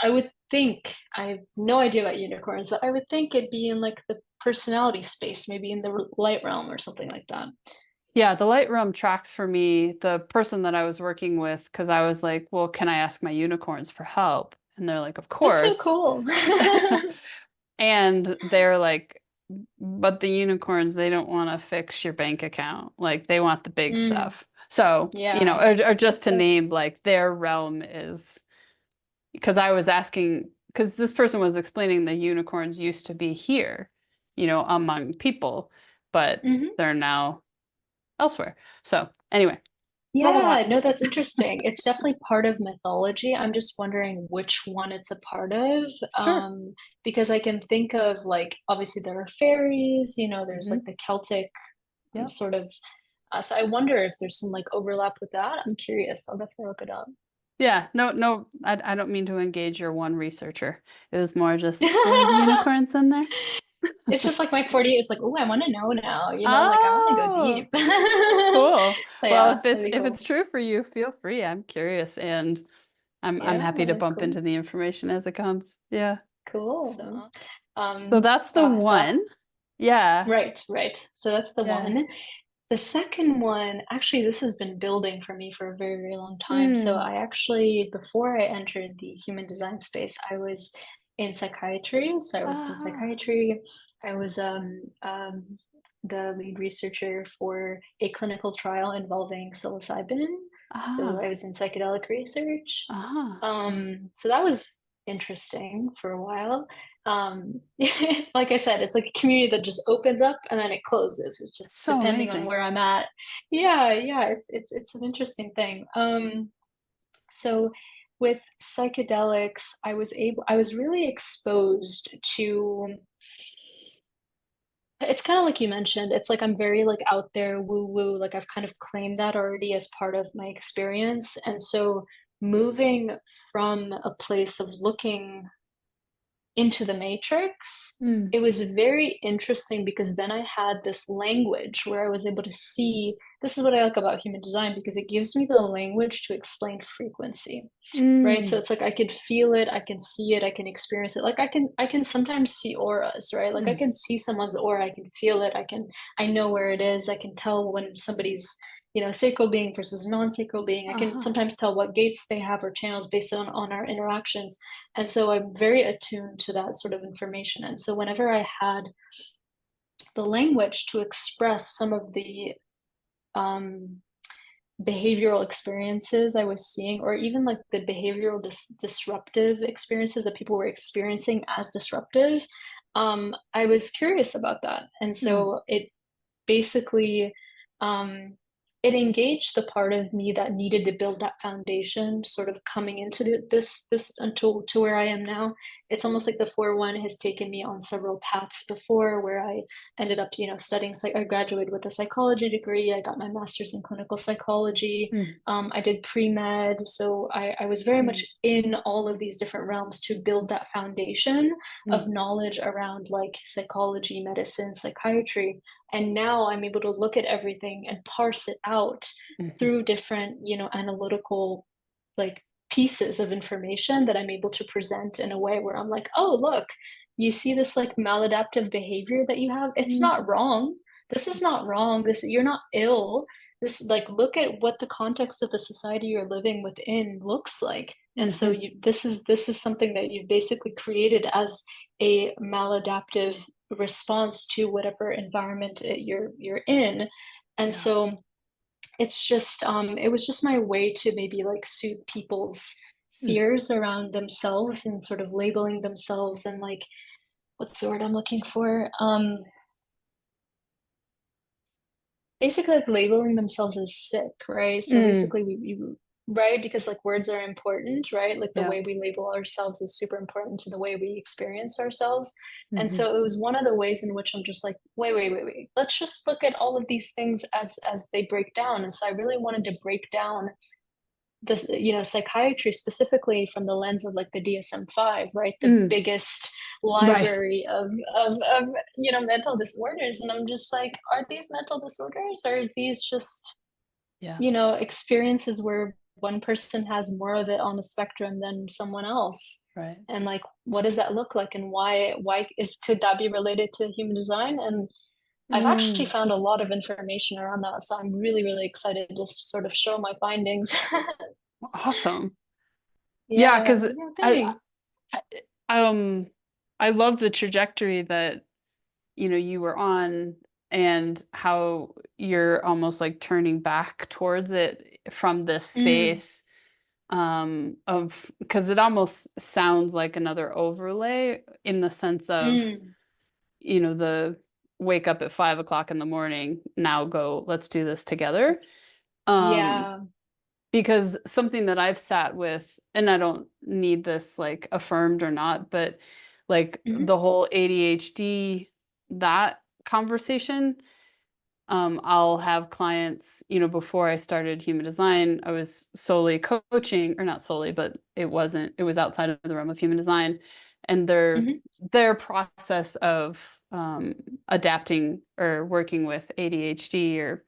I would think, I have no idea about unicorns, but I would think it'd be in like the personality space, maybe in the light realm or something like that. Yeah, the Lightroom tracks for me the person that I was working with because I was like, well, can I ask my unicorns for help? And they're like, of That's so course. cool. And they're like, but the unicorns, they don't want to fix your bank account. Like they want the big Mm, stuff. So, yeah, or just makes to name sense. like their realm is because I was asking, because this person was explaining the unicorns used to be here, among people, but Hmm. they're now elsewhere. So anyway, blah blah blah. Yeah, no, that's interesting. It's definitely part of mythology. I'm just wondering which one it's a part of. Sure. Because I can think of like obviously there are fairies, there's like Hmm. the Celtic Yep. sort of so I wonder if there's some like overlap with that. I'm curious. I'll definitely look it up. Yeah. No, no, I don't mean to engage your one researcher. It was more just there's unicorns in there. It's just like my 40 is like, oh, I want to know now, like I want to go Oh, deep. cool. So Well, yeah, if it's that'd be if it's cool. true for you, feel free. I'm curious and I'm happy to Yeah, bump cool. into the information as it comes. Yeah. Cool. So that's the So one. Yeah. right, right. So that's the Yeah. one. The second one, actually, this has been building for me for a very, very long time. So Hmm. I actually, before I entered the human design space, I was in psychiatry. So I worked in Ah. psychiatry. I was the lead researcher for a clinical trial involving psilocybin. So I Ah. was in psychedelic research. Ah. So that was interesting for a while. Um, like I said, it's like a community that just opens up and then it closes. It's just So depending on amazing. where I'm at. Yeah, yeah, it's an interesting thing. So with psychedelics, I was really exposed to it's kind of like you mentioned. It's like I'm very like out there woo woo. Like I've kind of claimed that already as part of my experience. And so moving from a place of looking into the matrix, Mm. it was very interesting because then I had this language where I was able to see, this is what I like about human design, because it gives me the language to explain frequency, right? So Mm. it's like I could feel it, I can see it, I can experience it. Like I can sometimes see auras, right? Like I Mm. can see someone's aura, I can feel it, I know where it is, I can tell when somebody's, sacral being versus non-sacral being. I can Uh-huh. sometimes tell what gates they have or channels based on our interactions. And so I'm very attuned to that sort of information. And so whenever I had the language to express some of the um behavioral experiences I was seeing, or even like the behavioral disruptive experiences that people were experiencing as disruptive, I was curious about that. And Mm. so it basically, um, it engaged the part of me that needed to build that foundation, sort of coming into this until to where I am now. It's almost like the 4-1 has taken me on several paths before, where I ended up, studying. I graduated with a psychology degree. I got my master's in clinical psychology. Mm. I did pre-med, so I was very much Mm. in all of these different realms to build that foundation of Mm. knowledge around like psychology, medicine, psychiatry. And now I'm able to look at everything and parse it out Mhm. through different, analytical like pieces of information that I'm able to present in a way where I'm like, oh, look, you see this like maladaptive behavior that you have? It's not Mm. wrong. This is not wrong. This, you're not ill. This, like, look at what the context of the society you're living within looks like. And so Mhm. this is something that you've basically created as a maladaptive response to whatever environment you're in. And Yeah. so it's just it was just my way to maybe like soothe people's Mm. fears around themselves and sort of labeling themselves, and like, what's the word I'm looking for, basically like labeling themselves as sick, right? So Mm. basically right, because like words are important, right? Like the Yeah. way we label ourselves is super important to the way we experience ourselves. And Mhm. so it was one of the ways in which I'm just like, wait, let's just look at all of these things as they break down. And so I really wanted to break down this, psychiatry specifically from the lens of like the DSM-5, right? The Mm. biggest Right. library of mental disorders. And I'm just like, are these mental disorders, or are these just, Yeah. experiences where one person has more of it on the spectrum than someone else? Right. And like, what does that look like, and why is could that be related to human design? And I've actually Mm. found a lot of information around that, so I'm really, really excited to sort of show my findings. Awesome. Yeah, Yeah, because yeah, I, thanks. I I love the trajectory that you were on, and how you're almost like turning back towards it from this Mm, space, of, because it almost sounds like another overlay in the sense of, mm, the wake up at 5 o'clock in the morning, now go, let's do this together. Um, yeah. because something that I've sat with, and I don't need this like affirmed or not, but like Mhm, the whole ADHD, that conversation, I'll have clients, before I started human design, I was solely coaching, or not solely, but it was outside of the realm of human design. And mhm, their process of um, adapting or working with ADHD, or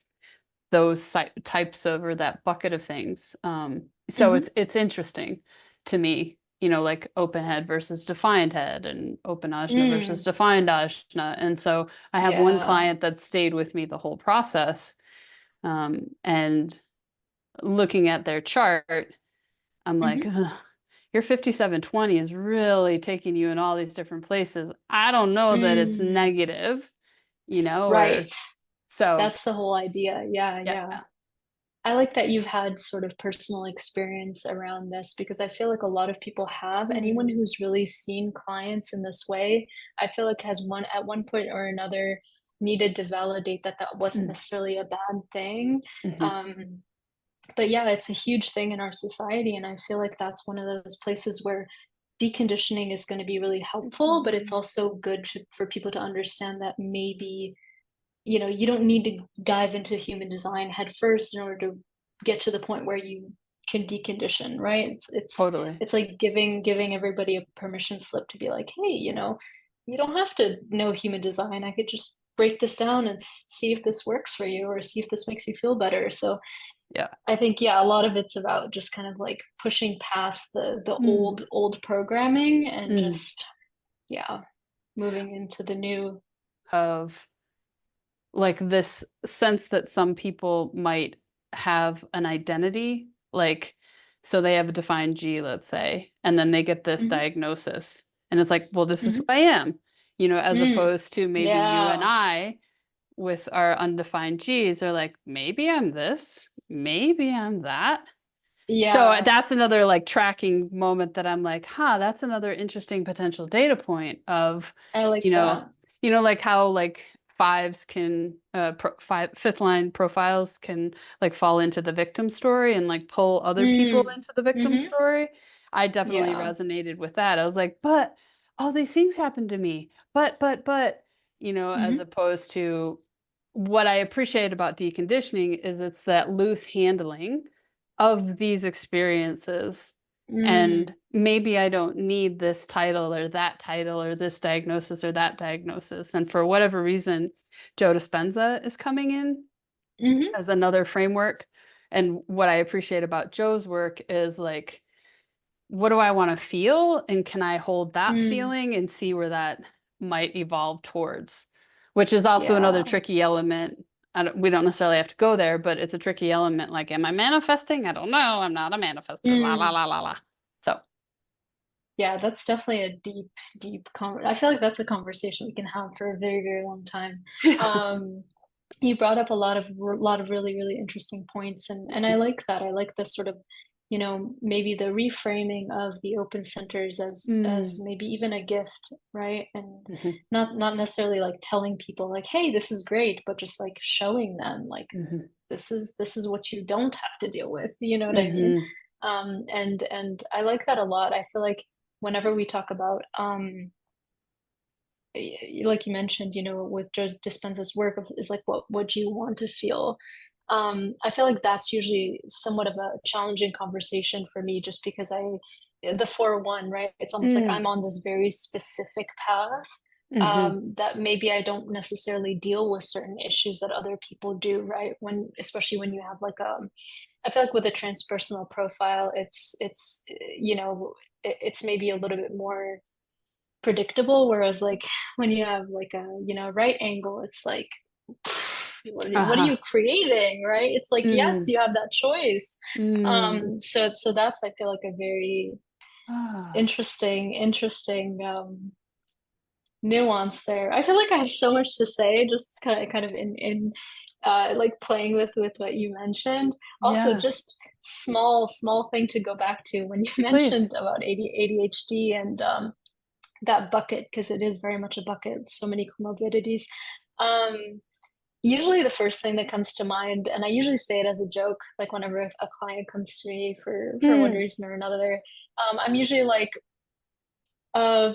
those types of, or that bucket of things. So mhm, it's interesting to me, like open head versus defined head, and open ajna versus mm, defined ajna. And so I have one yeah. client that stayed with me the whole process. And looking at their chart, I'm like, Mhm, "Ugh, your 5720 is really taking you in all these different places. I don't know that it's mm. negative, or Right. so, That's the whole idea. Yeah, yeah. yeah. I like that you've had sort of personal experience around this, because I feel like a lot of people have. Anyone Mm. who's really seen clients in this way, I feel like has one at one point or another needed to validate that that wasn't Mm. necessarily a bad thing. Mhm. Um, but yeah, it's a huge thing in our society, and I feel like that's one of those places where deconditioning is going to be really helpful, but it's Mhm. also good for people to understand that maybe, you don't need to dive into human design head first in order to get to the point where you can decondition, right? Totally. it's like giving everybody a permission slip to be like, hey, you don't have to know human design. I could just break this down and see if this works for you or see if this makes you feel better. So Yeah. I think, yeah, a lot of it's about just kind of like pushing past the Mm. old programming and Mm. just, yeah, moving into the new. Of like this sense that some people might have an identity, like, so they have a defined G, let's say, and then they get this Hmm. diagnosis. And it's like, well, this is who Hmm. I am, as Mm. opposed to maybe you and Yeah. I with our undefined Gs are like, maybe I'm this, maybe I'm that. So Yeah. that's another like tracking moment that I'm like, huh, that's another interesting potential data point of, I like you know, that. like how like fives can fifth line profiles can like fall into the victim story and like pull other people Mm. into the victim Hmm. story. I definitely Yeah. resonated with that. I was like, but all these things happen to me. But, as Hmm. opposed to what I appreciate about deconditioning is it's that loose handling of these experiences. And Mm. maybe I don't need this title or this diagnosis or that diagnosis. And for whatever reason, Joe Dispenza is coming in Hmm. as another framework. And what I appreciate about Joe's work is like, what do I want to feel? And can I hold that Mm. feeling and see where that might evolve towards? Which is also another Yeah. tricky element. We don't necessarily have to go there, but it's a tricky element. Like, am I manifesting? I don't know. I'm not a manifester. La la Mm. la la la. So, Yeah, that's definitely a deep I feel like that's a conversation we can have for a very, very long time. Um, you brought up a lot of really, really interesting points, and I like that. I like the sort of, maybe the reframing of the open centers as mm, maybe even a gift, right? And hmm not necessarily like telling people like, hey, this is great, but just like showing them like hmm this is what you don't have to deal with. You know what I mean? hmm And I like that a lot. I feel like whenever we talk about like you mentioned, with Joe Dispenza's work is like what do you want to feel? I feel like that's usually somewhat of a challenging conversation for me just because the 4-1, right? It's almost like mm, I'm on this very specific path, hmm that maybe I don't necessarily deal with certain issues that other people do, right? Especially when you have like I feel like with a transpersonal profile, it's maybe a little bit more predictable, whereas like when you have like a right angle, it's like what are uh-huh. you creating, right? It's like, yes, Mm, you have that choice. mm. So that's, I feel like, a very Ah, interesting nuance there. I feel like I have so much to say, just kind of in like playing with what you mentioned. Also, yeah, just small thing to go back to when you please. mentioned about ADHD and that bucket, because it is very much a bucket, so many comorbidities. Um, Usually the first thing that comes to mind, and I usually say it as a joke, like whenever a client comes to me for one Mm, reason or another, I'm usually like, uh,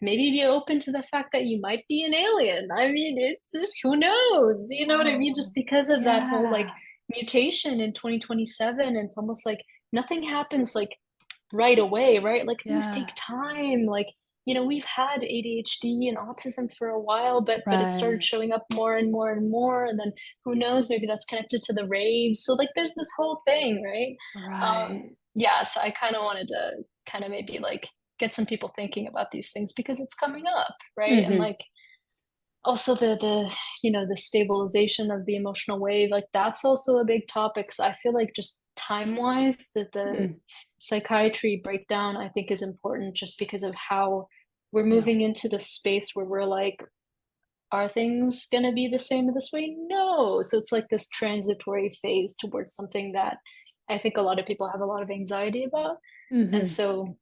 maybe be open to the fact that you might be an alien. I mean, it's just, who knows? You know what I mean? Just oh, because of that whole like yeah, mutation in 2027, it's almost like nothing happens like right away, right? Like things take yeah, time. Like, we've had ADHD and autism for a while, but it started right, showing up more and more and more. And then who knows, maybe that's connected to the raves. So like there's this whole thing, right? right. Yeah, so I kind of wanted to kind of maybe like get some people thinking about these things because it's coming up, right? And hmm like also the stabilization of the emotional wave, like that's also a big topic. So I feel like just time wise that the mm, psychiatry breakdown, I think, is important just because of how we're yeah. moving into the space where we're like, are things going to be the same this way? No. So it's like this transitory phase towards something that I think a lot of people have a lot of anxiety about. And hmm so,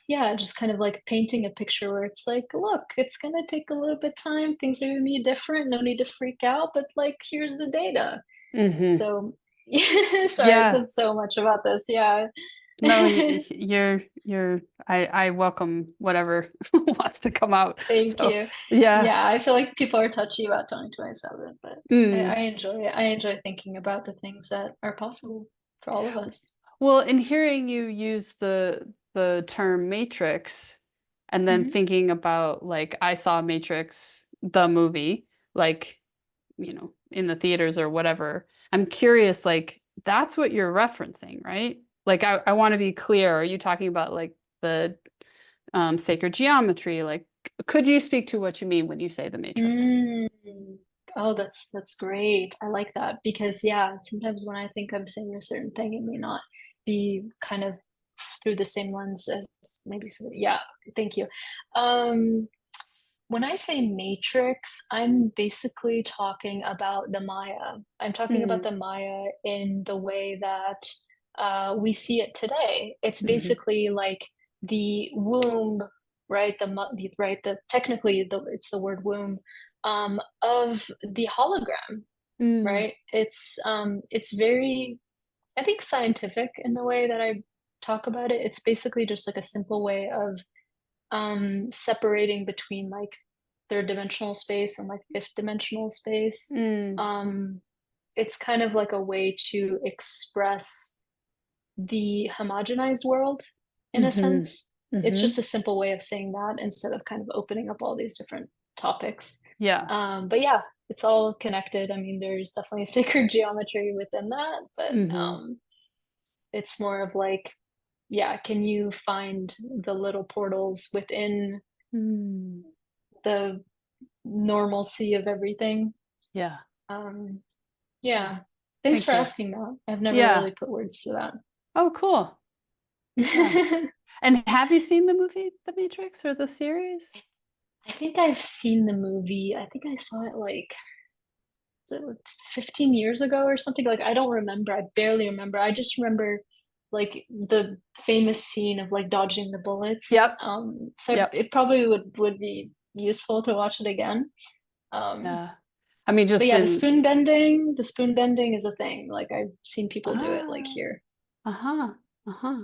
yeah, just kind of like painting a picture where it's like, look, it's going to take a little bit time. Things are going to be different. No need to freak out, but like, here's the data. hmm So, sorry, I Yeah. said so much about this. Yeah. No, I welcome whatever wants to come out. Thank So, you. yeah. Yeah, I feel like people are touchy about 2027, but I Mm. enjoy it. I enjoy thinking about the things that are possible for all of us. Well, in hearing you use the term matrix and then Mhm. thinking about like I saw Matrix the movie, like, in the theaters or whatever, I'm curious, like that's what you're referencing, right? Like I want to be clear. Are you talking about like the sacred geometry? Like, could you speak to what you mean when you say the matrix? Mm. Oh, that's great. I like that because yeah, sometimes when I think I'm saying a certain thing, it may not be kind of through the same lens as maybe some, yeah, thank you. Um, when I say matrix, I'm basically talking about the Maya. I'm talking about Mm, the Maya in the way that we see it today. It's hmm basically like the womb, right? Right, the technically it's the word womb of the hologram, mm, right? It's very, I think, scientific in the way that I talk about it. It's basically just like a simple way of separating between like third dimensional space and like fifth dimensional space. mm, Um, it's kind of like a way to express the homogenized world in a hmm sense. It's hmm just a simple way of saying that instead of kind of opening up all these different topics. Yeah. But yeah, it's all connected. I mean, there's definitely sacred geometry within that, but hmm it's more of like, yeah, can you find the little portals within mm, the normalcy of everything? yeah. Um, Yeah. yeah. Thanks Thank for you. asking that. I've never Yeah. really put words to Oh, cool. Yeah. that. And have you seen the movie The Matrix or the series? I think I've seen the movie. I think I saw it like, was it 15 years ago or something? Like, I don't remember. I barely remember. I just remember like the famous scene of like dodging the bullets. Yep. So Yep. it probably would be useful to watch it again. Um, Yeah. I mean, but just yeah, in the spoon bending is a thing. Like I've seen people do it like ah, here. uh-huh. Uh-huh.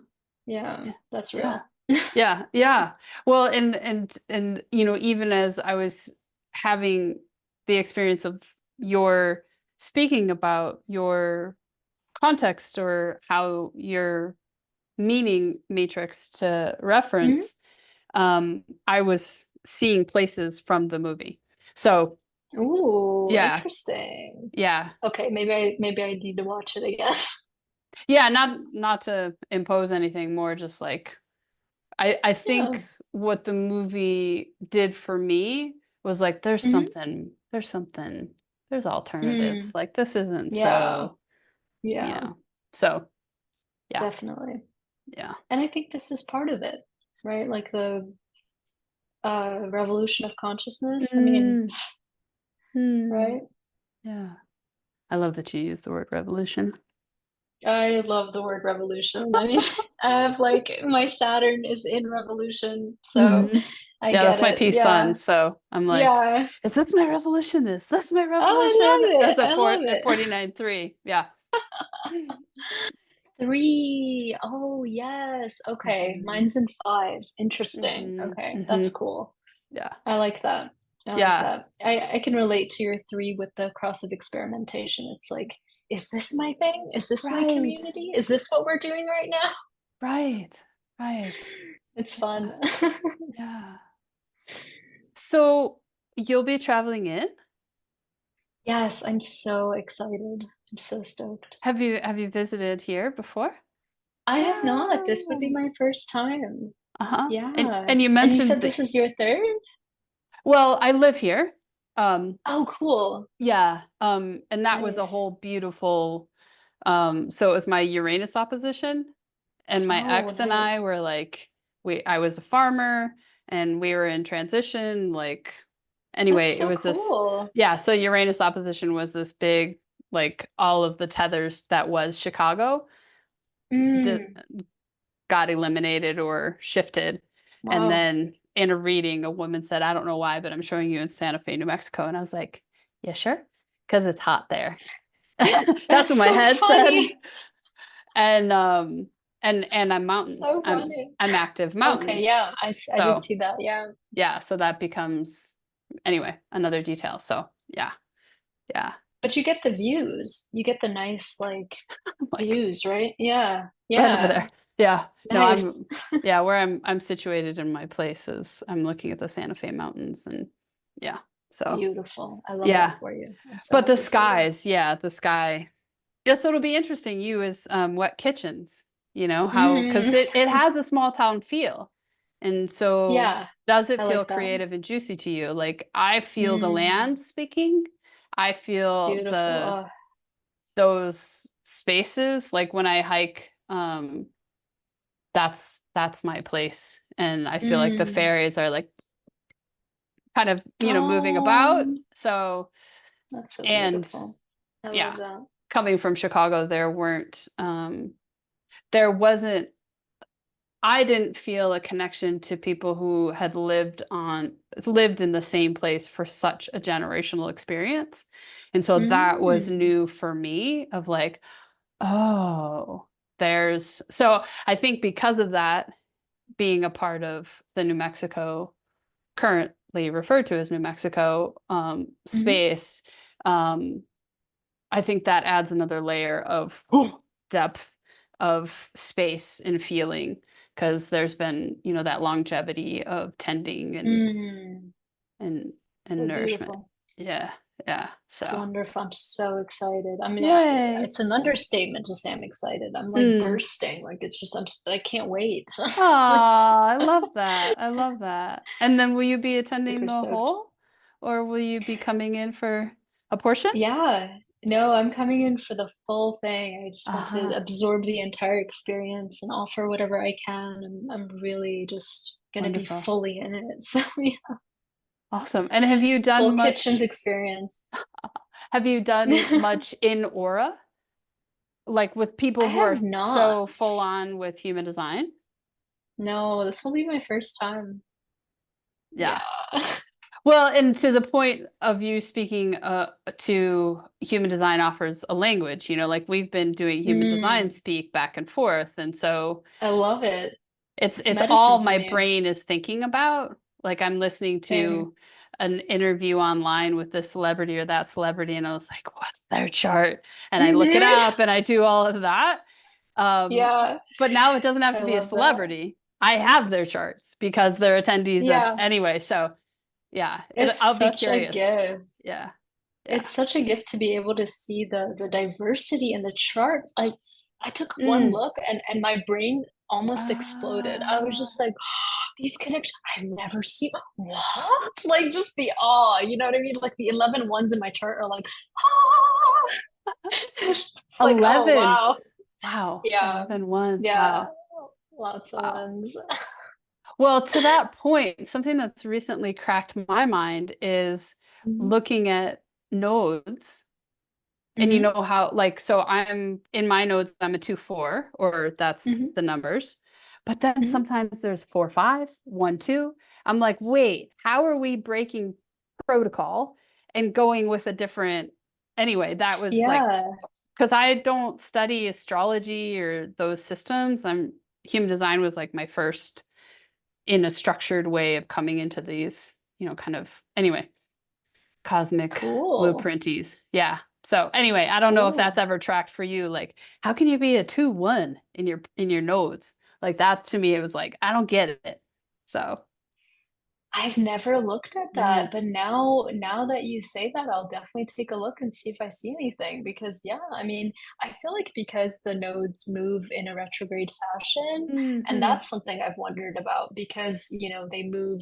Yeah, Yeah. that's Yeah. real. Yeah. Yeah. Well, and even as I was having the experience of your speaking about your context or how you're meaning matrix to Mhm. reference, I was seeing places from the movie. So Ooh, yeah, interesting. yeah, Okay, maybe I need to watch it again. yeah. Not to impose anything, more just like I Yeah. think what the movie did for me was like Hmm. there's alternatives. Mm, Like this isn't yeah, so, you yeah, know. So yeah, definitely. yeah. And I think this is part of it, right? Like the revolution of consciousness. I mean, Mm, mm, right? yeah. I love that you use the word revolution. I love the word revolution. I mean, I have like my Saturn is in revolution, so hmm I Yeah, get that's my it. peace sun. Yeah, So I'm like, yeah. is this my revolution? Is this my Oh, revolution? I love it. That's a I four love at it. 49.3. Yeah. Three. Oh, yes. Okay. hmm Mine's in five. Interesting. hmm Okay. hmm That's cool. Yeah. I like that. I like Yeah. that. I can relate to your three with the cross of experimentation. It's like, is this my thing? Is this my Right. community? Is this what we're doing right now? Right. Right. It's Yeah. fun. Yeah. So you'll be traveling in? Yes, I'm so excited. I'm so stoked. Have you visited here before? I have not. This would be Oh. my first time. Uh-huh. And Yeah. and you And you mentioned said that, this is your third? well, I live here. Um, Oh, cool. yeah. And that was a whole Nice. beautiful, so it was my Uranus opposition, and my Oh, ex and I were nice. like, I was a farmer and we were in transition, like That's anyway, it so was this, cool. yeah, so Uranus opposition was this big, like all of the tethers that was Chicago d Mm, got eliminated or shifted. And wow. then in a reading, a woman said, I don't know why, but I'm showing you in Santa Fe, New Mexico. And I was like, yeah, sure. Because it's hot there. That's That's what my so head said. funny. And and I'm mountains. So funny. I'm active Okay, mountains. yeah, I did So see that. Yeah. yeah, so that becomes anyway, another detail. So yeah, yeah. But you get the views. You get the nice like I'm like views, right? Yeah. right over Yeah. there. Yeah. No, Nice. yeah, where I'm situated in my place is I'm looking at the Santa Fe Mountains and yeah. So, Beautiful. I love that yeah. for you. I'm so But the happy for you. skies, yeah, the sky. Yeah, so it'll be interesting. You as wet kitchens, how because Hmm. it has a small town feel. And so Yeah, does it I feel like that. creative and juicy to you? Like I feel the Mm, land speaking. I feel beautiful. those spaces. Like when I hike, that's my place. And I feel like the Mm. fairies are like kind of, moving about. Oh, So, that's so and beautiful. I love yeah, that. coming from Chicago, there wasn't, I didn't feel a connection to people who had lived in the same place for such a generational experience. And so that was Mm. new for me of like, oh, so I think because of that, being a part of the New Mexico, currently referred to as New Mexico, Hmm. space, um, I think that adds another layer of depth of space and feeling because there's been, that longevity of tending Mm. and So nourishment. beautiful. Yeah, yeah. It's So, wonderful. I'm so excited. I mean, yay. it's an understatement to say I'm excited. I'm like Mm. bursting. Like it's just, I can't wait. Oh, I love that. I love that. And then will you be attending Super the stoked. whole, or will you be coming in for a portion? Yeah. No, I'm coming in for the full thing. I just want to Ah, absorb the entire experience and offer whatever I can. I'm really just gonna be wonderful. fully in it. So yeah, Awesome. And have you full done kitchens much, experience. have you done much in Aura? Like with I people who have are not. so full on with human design? No, this will be my first time. Yeah. Yeah. Well, and to the point of you speaking to human design offers a language, like we've been doing human design Mm, speak back and forth. And so I love it. it's It's it's all medicine to my me. brain is thinking about. Like I'm listening Same. to an interview online with this celebrity or that celebrity, and I was like, what's their chart? And I look it Hmm. up and I do all of that. Um, Yeah, but now it doesn't have I to be a love that. celebrity. I have their charts because they're attendees of Yeah, anyway. So yeah, it's I'll be such a curious. gift. Yeah. Yeah. It's such a gift to be able to see the diversity in the charts. I took one Mm. look and my brain almost exploded. I was Uh, just like, these connections, I've never seen what? Like just the awe, you know what I mean? Like the 11 ones in my chart are like, ah! It's like, oh 11. wow. Wow. Yeah. 11 ones. Yeah. Wow. Lots of Wow. ones. Well, to that point, something that's recently cracked my mind is Hmm. looking at nodes. And you Hmm. know how, like, so I'm in my nodes, I'm a 2-4, or that's Hmm. the numbers. But then Hmm. sometimes there's 4-5, 1-2. I'm like, wait, how are we breaking protocol and going with a different? Anyway, that was like, Yeah. because I don't study astrology or those systems. Human design was like my first in a structured way of coming into these, kind of, anyway, cosmic Cool. blueprinties. Yeah. So anyway, I don't know if that's Cool. ever tracked for you. Like, how can you be a 2-1 in your nodes? Like that to me, it was like, I don't get it. So, I've never looked at mm, that, but now that you say that, I'll definitely take a look and see if I see anything because yeah, I mean, I feel like because the nodes move in a retrograde fashion, and hmm that's something I've wondered about because, they move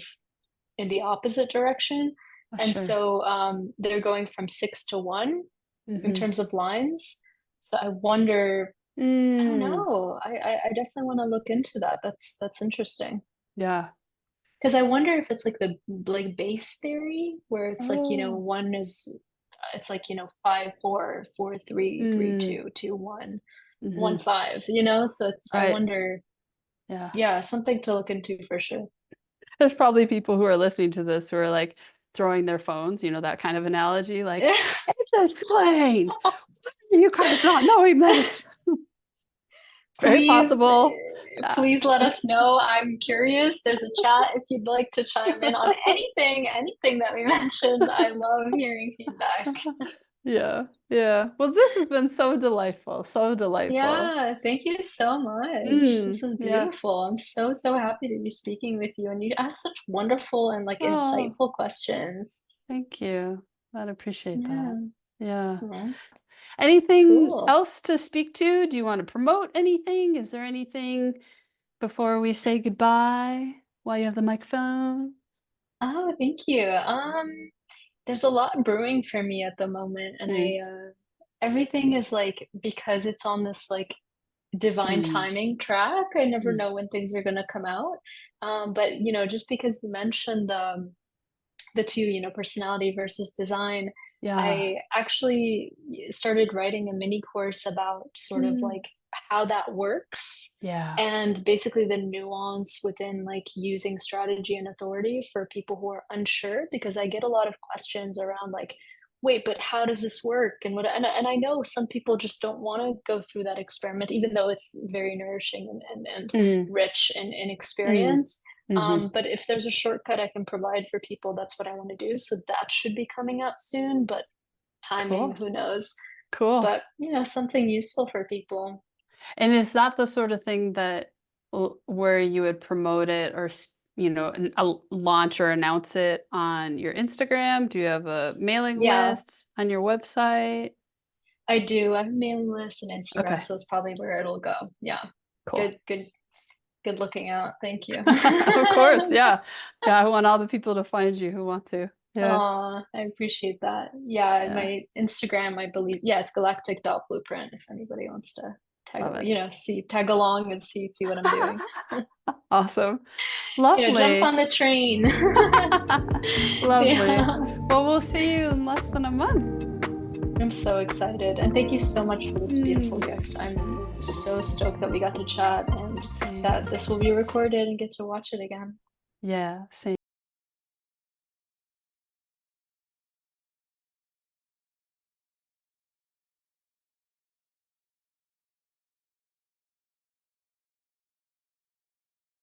in the opposite direction. oh, And sure. so they're going from 6 to 1 in hmm terms of lines. So I wonder, I don't Mm, know. I definitely want to look into that. That's interesting. yeah. Because I wonder if it's like the like base theory where it's like, Oh. one is it's like, 5, 4, 4, 3, 3, Mm, 2, 2, 1, hmm 1, 5, so it's I Right. wonder, Yeah. yeah, something to look into for sure. There's probably people who are listening to this who are like throwing their phones, that kind of analogy, like, it's explained. You guys not knowing this. Very Please, possible. Yeah. please let us know. I'm curious. There's a chat if you'd like to chime in on anything that we mentioned. I love hearing feedback. Yeah. Yeah. Well, this has been so delightful. So delightful. Yeah, thank you so much. This is Yeah. beautiful. I'm so, so happy to be speaking with you, and you asked such wonderful and like Oh, insightful questions. thank you. I'd appreciate that. Yeah. Yeah. Well, Anything cool. else to speak to? Do you want to promote anything? Is there anything before we say goodbye while you have the microphone? Oh, thank you. There's a lot brewing for me at the moment, and Mm, everything is like because it's on this like divine mm, timing track. I never mm. know when things are gonna come out. But just because you mentioned the two, personality versus design, Yeah. I actually started writing a mini course about sort of Mm, like how that works yeah. and basically the nuance within like using strategy and authority for people who are unsure, because I get a lot of questions around like, wait, but how does this work? And and I know some people just don't want to go through that experiment, even though it's very nourishing and Mm, rich in mm, experience. hmm. But if there's a shortcut I can provide for people, that's what I want to do. So that should be coming out soon, but timing, Cool. who knows? Cool. But, something useful for people. And is that the sort of thing that where you would promote it or launch or announce it on your Instagram? Do you have a mailing Yeah, list on your website? I do. I have a mailing list and Instagram, Okay, so it's probably where it'll go. Yeah. cool. Good, good, good looking out. Thank you. Of course, yeah. Yeah, I want all the people to find you who want to. Yeah, Aw, I appreciate that. Yeah, yeah. my Instagram, I believe, yeah, it's galactic.blueprint if anybody wants to Love it. tag along and see what I'm doing. Awesome. Jump on Lovely. the train. Lovely. Yeah. Well, we'll see you in less than a month. I'm so excited. And thank you so much for this beautiful Mm, gift. I'm so stoked that we got to chat and same. that this will be recorded and get to watch it again. Yeah, same.